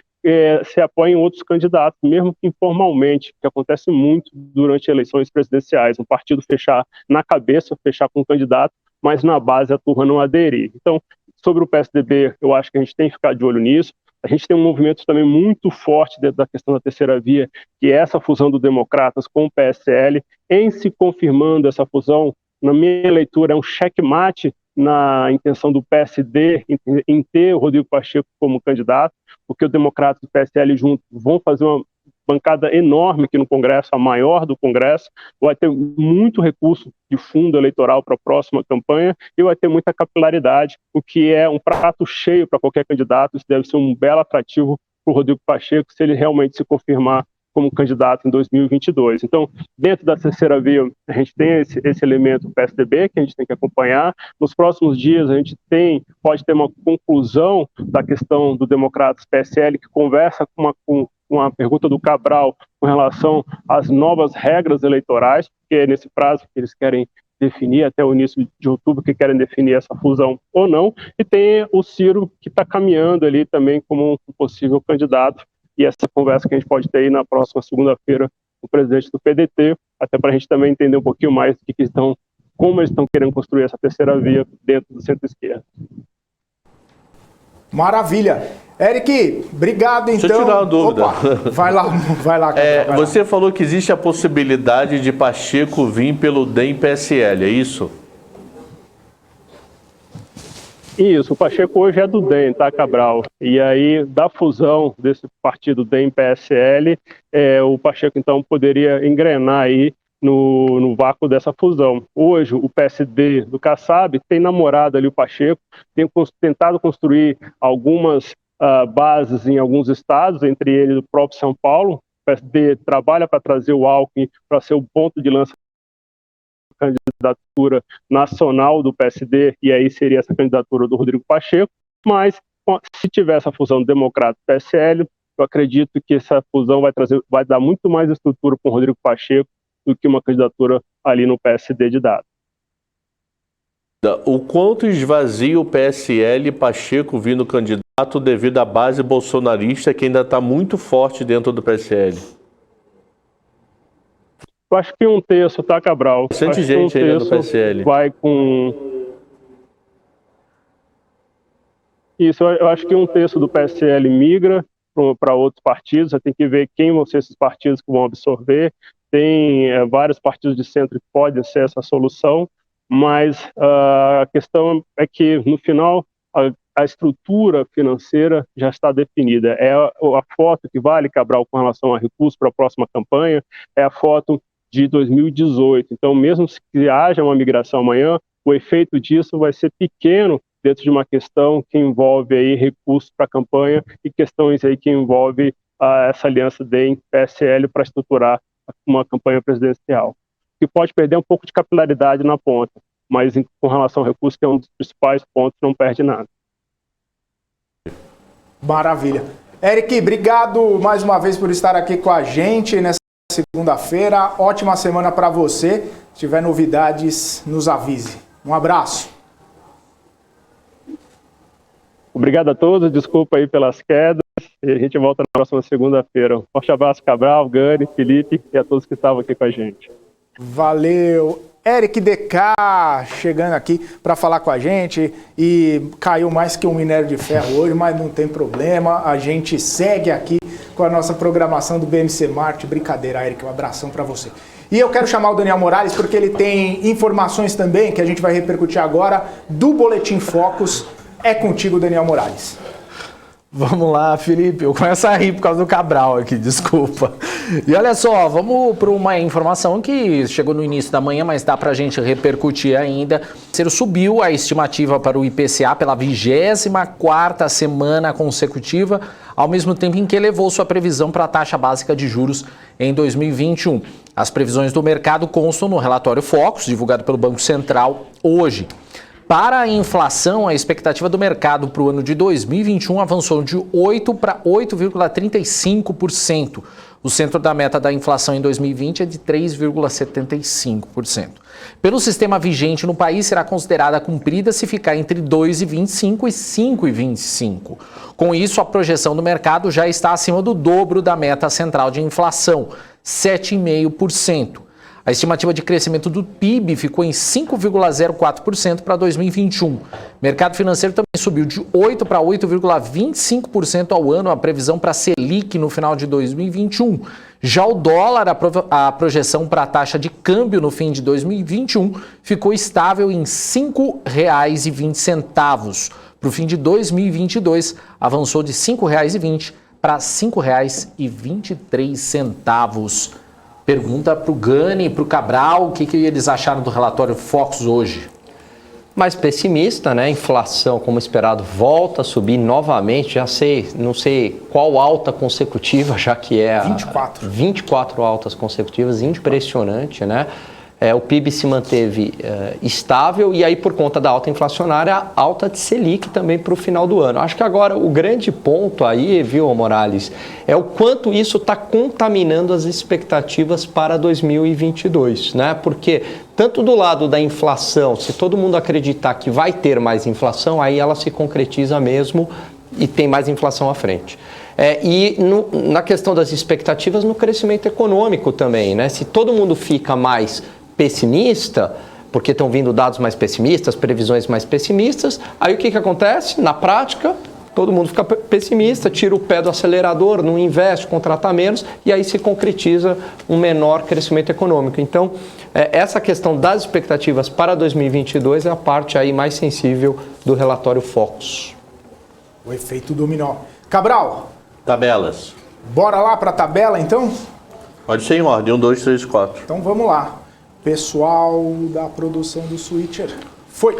se apoiem outros candidatos, mesmo que informalmente, que acontece muito durante eleições presidenciais, um partido fechar na cabeça, fechar com um candidato, mas na base a turma não aderir. Então, sobre o PSDB, eu acho que a gente tem que ficar de olho nisso. A gente tem um movimento também muito forte dentro da questão da terceira via, que é essa fusão do Democratas com o PSL. Em se confirmando essa fusão, na minha leitura, é um checkmate na intenção do PSD em ter o Rodrigo Pacheco como candidato, porque o Democratas e o PSL juntos vão fazer uma bancada enorme aqui no Congresso, a maior do Congresso, vai ter muito recurso de fundo eleitoral para a próxima campanha e vai ter muita capilaridade, o que é um prato cheio para qualquer candidato. Isso deve ser um belo atrativo para o Rodrigo Pacheco se ele realmente se confirmar como candidato em 2022. Então, dentro da terceira via, a gente tem esse elemento PSDB que a gente tem que acompanhar. Nos próximos dias, a gente pode ter uma conclusão da questão do Democratas-PSL, que conversa com uma pergunta do Cabral com relação às novas regras eleitorais, porque é nesse prazo que eles querem definir, até o início de outubro, que querem definir essa fusão ou não. E tem o Ciro, que está caminhando ali também como um possível candidato. E essa conversa que a gente pode ter aí na próxima segunda-feira com o presidente do PDT, até para a gente também entender um pouquinho mais do como eles estão querendo construir essa terceira via dentro do centro-esquerda. Maravilha. Eric, obrigado então. Deixa eu tirar uma dúvida. Opa, vai lá. Vai você falou que existe a possibilidade de Pacheco vir pelo DEM-PSL, é isso? Isso, o Pacheco hoje é do DEM, tá, Cabral? E aí, da fusão desse partido DEM-PSL, o Pacheco, então, poderia engrenar aí no vácuo dessa fusão. Hoje, o PSD do Kassab tem namorado ali o Pacheco, tem tentado construir algumas bases em alguns estados, entre eles o próprio São Paulo. O PSD trabalha para trazer o Alckmin para ser o ponto de lança candidatura nacional do PSD, e aí seria essa candidatura do Rodrigo Pacheco, mas se tiver essa fusão Democrata-PSL, eu acredito que essa fusão vai dar muito mais estrutura para o Rodrigo Pacheco do que uma candidatura ali no PSD de dado. O quanto esvazia o PSL e Pacheco vindo candidato devido à base bolsonarista que ainda está muito forte dentro do PSL? Eu acho que um terço, tá, Cabral? Bastante gente ainda no PSL. Vai com... Isso, eu acho que um terço do PSL migra para outros partidos. Você tem que ver quem vão ser esses partidos que vão absorver. Tem vários partidos de centro que podem ser essa solução, mas a questão é que, no final, a estrutura financeira já está definida. É a foto que vale, Cabral, com relação a recursos para a próxima campanha, é a foto de 2018. Então, mesmo que haja uma migração amanhã, o efeito disso vai ser pequeno dentro de uma questão que envolve aí recursos para a campanha e questões aí que envolve essa aliança DEM-PSL para estruturar uma campanha presidencial, que pode perder um pouco de capilaridade na ponta, mas com relação ao recurso, que é um dos principais pontos, não perde nada. Maravilha. Eric, obrigado mais uma vez por estar aqui com a gente nessa segunda-feira. Ótima semana para você. Se tiver novidades, nos avise. Um abraço. Obrigado a todos, desculpa aí pelas quedas, e a gente volta na próxima segunda-feira. Um forte abraço, Cabral, Gani, Felipe e a todos que estavam aqui com a gente. Valeu. Eric DK chegando aqui para falar com a gente, e caiu mais que um minério de ferro hoje, mas não tem problema, a gente segue aqui com a nossa programação do BMC Marte. Brincadeira, Eric, um abração para você. E eu quero chamar o Daniel Morales porque ele tem informações também que a gente vai repercutir agora do Boletim Focus. É contigo, Daniel Morales. Vamos lá, Felipe. Eu começo a rir por causa do Cabral aqui, desculpa. E olha só, vamos para uma informação que chegou no início da manhã, mas dá para a gente repercutir ainda. O Ciro subiu a estimativa para o IPCA pela 24ª semana consecutiva, ao mesmo tempo em que elevou sua previsão para a taxa básica de juros em 2021. As previsões do mercado constam no relatório Focus, divulgado pelo Banco Central hoje. Para a inflação, a expectativa do mercado para o ano de 2021 avançou de 8% para 8,35%. O centro da meta da inflação em 2020 é de 3,75%. Pelo sistema vigente no país, será considerada cumprida se ficar entre 2,25% e 5,25%. Com isso, a projeção do mercado já está acima do dobro da meta central de inflação, 7,5%. A estimativa de crescimento do PIB ficou em 5,04% para 2021. O mercado financeiro também subiu de 8% para 8,25% ao ano, a previsão para a Selic no final de 2021. Já o dólar, a projeção para a taxa de câmbio no fim de 2021 ficou estável em R$ 5,20. Para o fim de 2022, avançou de R$ 5,20 para R$ 5,23. Pergunta para o Gani e para o Cabral, o que eles acharam do relatório Focus hoje? Mais pessimista, né? Inflação, como esperado, volta a subir novamente. Não sei qual alta consecutiva, já que é 24 altas consecutivas, impressionante, né? O PIB se manteve estável e aí, por conta da alta inflacionária, alta de Selic também para o final do ano. Acho que agora o grande ponto aí, viu, Morales, é o quanto isso está contaminando as expectativas para 2022, né? Porque tanto do lado da inflação, se todo mundo acreditar que vai ter mais inflação, aí ela se concretiza mesmo e tem mais inflação à frente. Na questão das expectativas, no crescimento econômico também, né? Se todo mundo fica mais pessimista, porque estão vindo dados mais pessimistas, previsões mais pessimistas, aí o que acontece? Na prática, todo mundo fica pessimista, tira o pé do acelerador, não investe, contrata menos, e aí se concretiza um menor crescimento econômico. Então, essa questão das expectativas para 2022 é a parte aí mais sensível do relatório Focus. O efeito dominó. Cabral. Tabelas. Bora lá para a tabela, então? Pode ser em ordem, 1, 2, 3, 4. Então vamos lá. Pessoal da produção do Switcher, foi.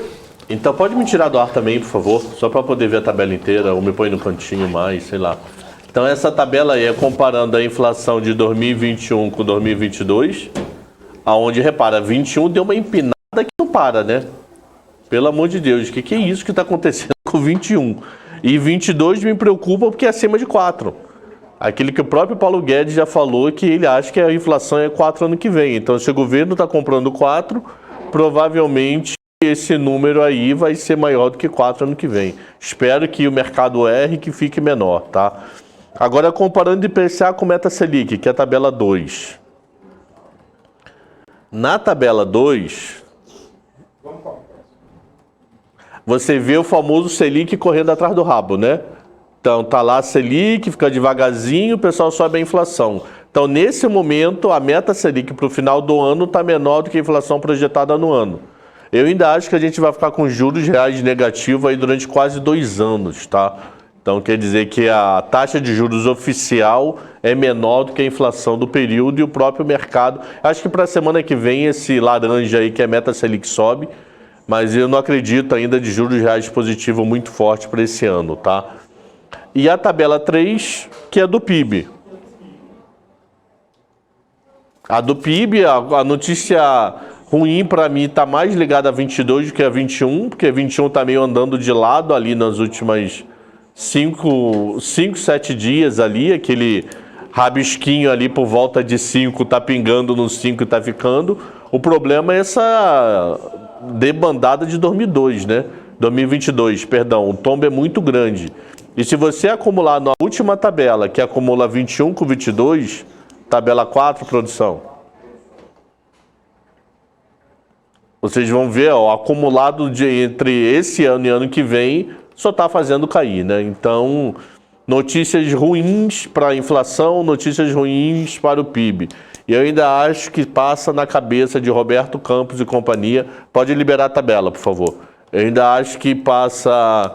Então pode me tirar do ar também, por favor, só para poder ver a tabela inteira, ou me põe no cantinho mais, sei lá. Então essa tabela aí é comparando a inflação de 2021 com 2022, aonde, repara, 21 deu uma empinada que não para, né? Pelo amor de Deus, o que é isso que está acontecendo com 21? E 22 me preocupa porque é acima de 4. Aquele que o próprio Paulo Guedes já falou, que ele acha que a inflação é 4 ano que vem. Então, se o governo está comprando 4, provavelmente esse número aí vai ser maior do que 4 ano que vem. Espero que o mercado erre e que fique menor, tá? Agora, comparando IPCA com Meta Selic, que é a tabela 2. Na tabela 2, você vê o famoso Selic correndo atrás do rabo, né? Então, tá lá a Selic, fica devagarzinho, o pessoal sobe a inflação. Então, nesse momento, a meta Selic para o final do ano está menor do que a inflação projetada no ano. Eu ainda acho que a gente vai ficar com juros reais negativos aí durante quase 2 anos, tá? Então, quer dizer que a taxa de juros oficial é menor do que a inflação do período e o próprio mercado. Acho que para a semana que vem esse laranja aí, que é meta Selic, sobe, mas eu não acredito ainda de juros reais positivo muito forte para esse ano, tá? E a tabela 3, que é do PIB. A do PIB, a notícia ruim para mim está mais ligada a 22 do que a 21, porque a 21 está meio andando de lado ali nas últimas 5, 7 dias ali, aquele rabisquinho ali por volta de 5 está pingando no 5 e está ficando. O problema é essa debandada de 2022, perdão, o tombo é muito grande. E se você acumular na última tabela, que acumula 21 com 22, tabela 4, produção, vocês vão ver, ó, o acumulado entre esse ano e ano que vem só está fazendo cair, né? Então, notícias ruins para a inflação, notícias ruins para o PIB. E eu ainda acho que passa na cabeça de Roberto Campos e companhia. Pode liberar a tabela, por favor. Eu ainda acho que passa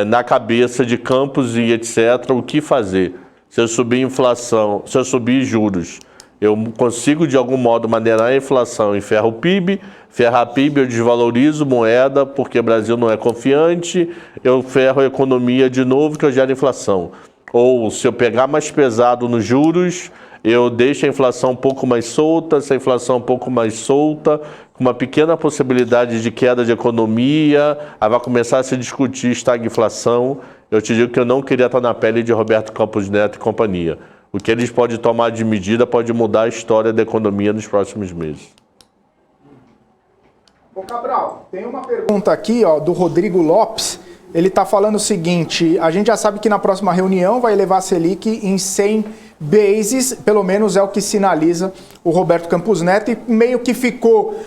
na cabeça de Campos e etc. o que fazer. Se eu subir inflação, se eu subir juros, eu consigo de algum modo maneirar a inflação e ferro o PIB. Ferrar PIB, eu desvalorizo moeda porque o Brasil não é confiante. Eu ferro a economia de novo, que eu gero inflação. Ou se eu pegar mais pesado nos juros, eu deixo a inflação um pouco mais solta. Se a inflação um pouco mais solta, com uma pequena possibilidade de queda de economia, aí vai começar a se discutir estagflação. Eu te digo que eu não queria estar na pele de Roberto Campos Neto e companhia. O que eles podem tomar de medida pode mudar a história da economia nos próximos meses. Ô Cabral, tem uma pergunta aqui, ó, do Rodrigo Lopes. Ele está falando o seguinte: a gente já sabe que na próxima reunião vai elevar a Selic em 100 bases, pelo menos é o que sinaliza o Roberto Campos Neto, e meio que ficou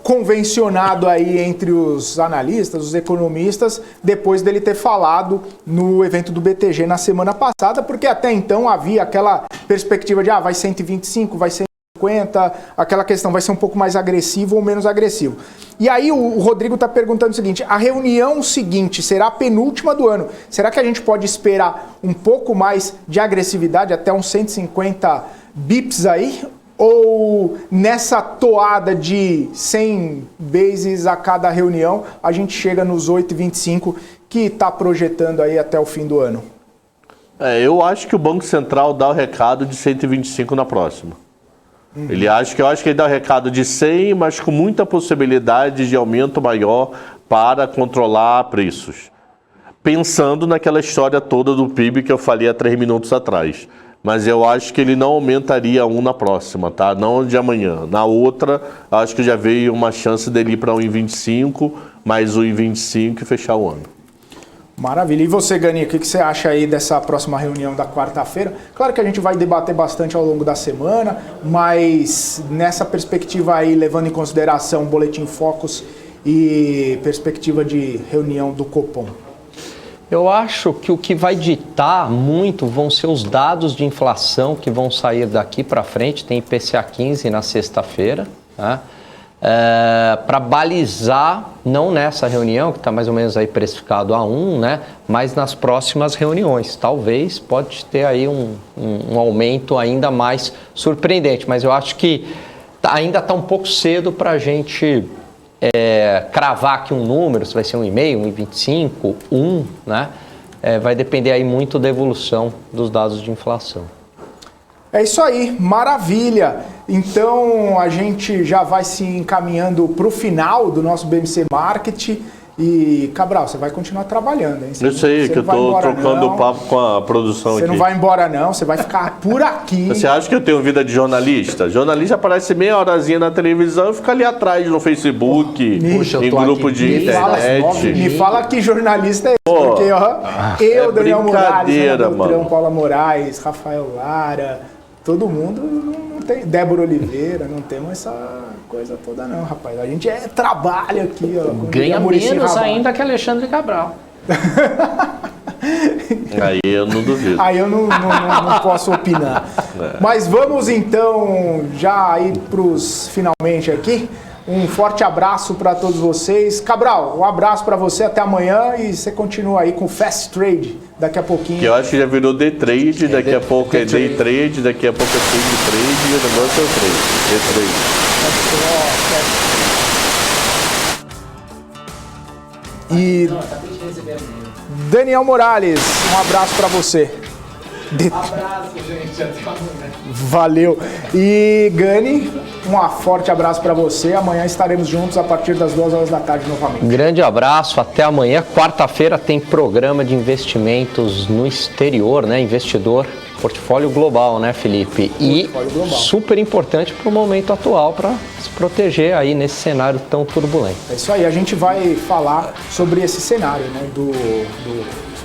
convencionado aí entre os analistas, os economistas, depois dele ter falado no evento do BTG na semana passada, porque até então havia aquela perspectiva de vai 125, vai 150, aquela questão, vai ser um pouco mais agressivo ou menos agressivo. E aí o Rodrigo está perguntando o seguinte: a reunião seguinte será a penúltima do ano. Será que a gente pode esperar um pouco mais de agressividade, até uns 150 bips aí? Ou nessa toada de 100 bases a cada reunião, a gente chega nos 8,25 que está projetando aí até o fim do ano? Eu acho que o Banco Central dá o recado de 125 na próxima. Eu acho que ele dá o recado de 100, mas com muita possibilidade de aumento maior para controlar preços. Pensando naquela história toda do PIB que eu falei há 3 minutos atrás. Mas eu acho que ele não aumentaria na próxima, tá? Não de amanhã. Na outra, acho que já veio uma chance dele ir para 1,25, mais 1,25 e fechar o ano. Maravilha. E você, Gani, o que você acha aí dessa próxima reunião da quarta-feira? Claro que a gente vai debater bastante ao longo da semana, mas nessa perspectiva aí, levando em consideração o Boletim Focus e perspectiva de reunião do Copom. Eu acho que o que vai ditar muito vão ser os dados de inflação que vão sair daqui para frente. Tem IPCA 15 na sexta-feira, né? Para balizar, não nessa reunião, que está mais ou menos aí precificado a 1, né, mas nas próximas reuniões. Talvez pode ter aí um aumento ainda mais surpreendente, mas eu acho que ainda está um pouco cedo para a gente cravar aqui um número, se vai ser 1,5, 1,25, 1, né? Vai depender aí muito da evolução dos dados de inflação. É isso aí, maravilha! Então a gente já vai se encaminhando para o final do nosso BMC Market. E, Cabral, você vai continuar trabalhando, hein? Eu sei que eu estou trocando papo com a produção aqui. Você não vai embora não, você vai ficar por aqui. Você acha que eu tenho vida de jornalista? Jornalista aparece meia horazinha na televisão e fica ali atrás no Facebook, em grupo de internet. Me fala que jornalista é esse, porque eu, Daniel Moraes, Beltrão, Paula Moraes, Rafael Lara, todo mundo não tem, Débora Oliveira, não temos essa coisa toda não, rapaz. A gente trabalha aqui, ó. Ganha menos ainda que Alexandre Cabral. Aí eu não duvido. Aí eu não posso opinar. Mas vamos então já ir para os finalmente aqui. Um forte abraço para todos vocês. Cabral, um abraço para você, até amanhã, e você continua aí com o Fast Trade daqui a pouquinho. Que eu acho que já virou Day Trade, daqui a pouco é Day Trade, daqui a pouco é Swing Trade, e o negócio é o Trade. Day Trade. E Daniel Morales, um abraço para você. Abraço, gente. Até amanhã. Valeu. E Gani, um forte abraço para você. Amanhã estaremos juntos a partir das 2 horas da tarde novamente. Grande abraço, até amanhã. Quarta-feira tem programa de investimentos no exterior, né? Investidor, portfólio global, né, Felipe? E super importante para o momento atual, para se proteger aí nesse cenário tão turbulento. É isso aí, a gente vai falar sobre esse cenário, né, do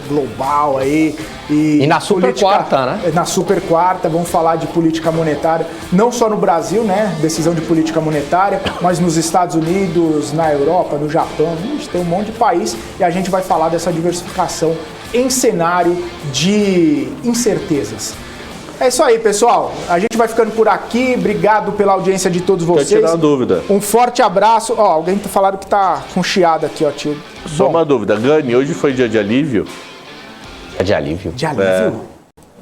global aí. E na super quarta, né? Na super quarta, vamos falar de política monetária, não só no Brasil, né? Decisão de política monetária, mas nos Estados Unidos, na Europa, no Japão. A gente tem um monte de país e a gente vai falar dessa diversificação em cenário de incertezas. É isso aí, pessoal. A gente vai ficando por aqui. Obrigado pela audiência de todos vocês. Quer tirar dúvida? Um forte abraço. Ó, alguém tá falando que tá com chiado aqui, ó, tio. Só uma dúvida. Gani, hoje foi dia de alívio? É de alívio. De alívio?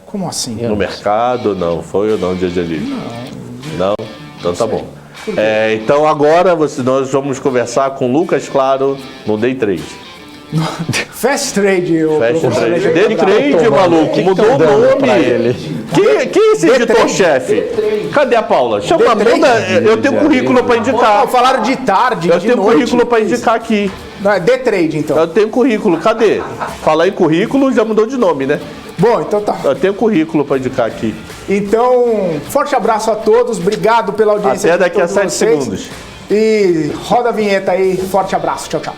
Como assim? No mercado, não. Foi ou não dia de alívio? Não? Então tá bom. Então agora nós vamos conversar com o Lucas Claro no Day Trade. Fast Trade, Fast Trade. Day Trade, maluco. Mudou o nome. Quem é esse editor-chefe? Cadê a Paula? Chama a Amanda, eu tenho currículo para indicar. Falaram de tarde, Eu de tenho noite. currículo para indicar aqui. Não, é D-Trade, então. Eu tenho currículo, cadê? Falar em currículo, já mudou de nome, né? Bom, então tá. Eu tenho currículo para indicar aqui. Então, forte abraço a todos, obrigado pela audiência. Até daqui a de 7 todos vocês. segundos. E roda a vinheta aí, forte abraço, tchau, tchau.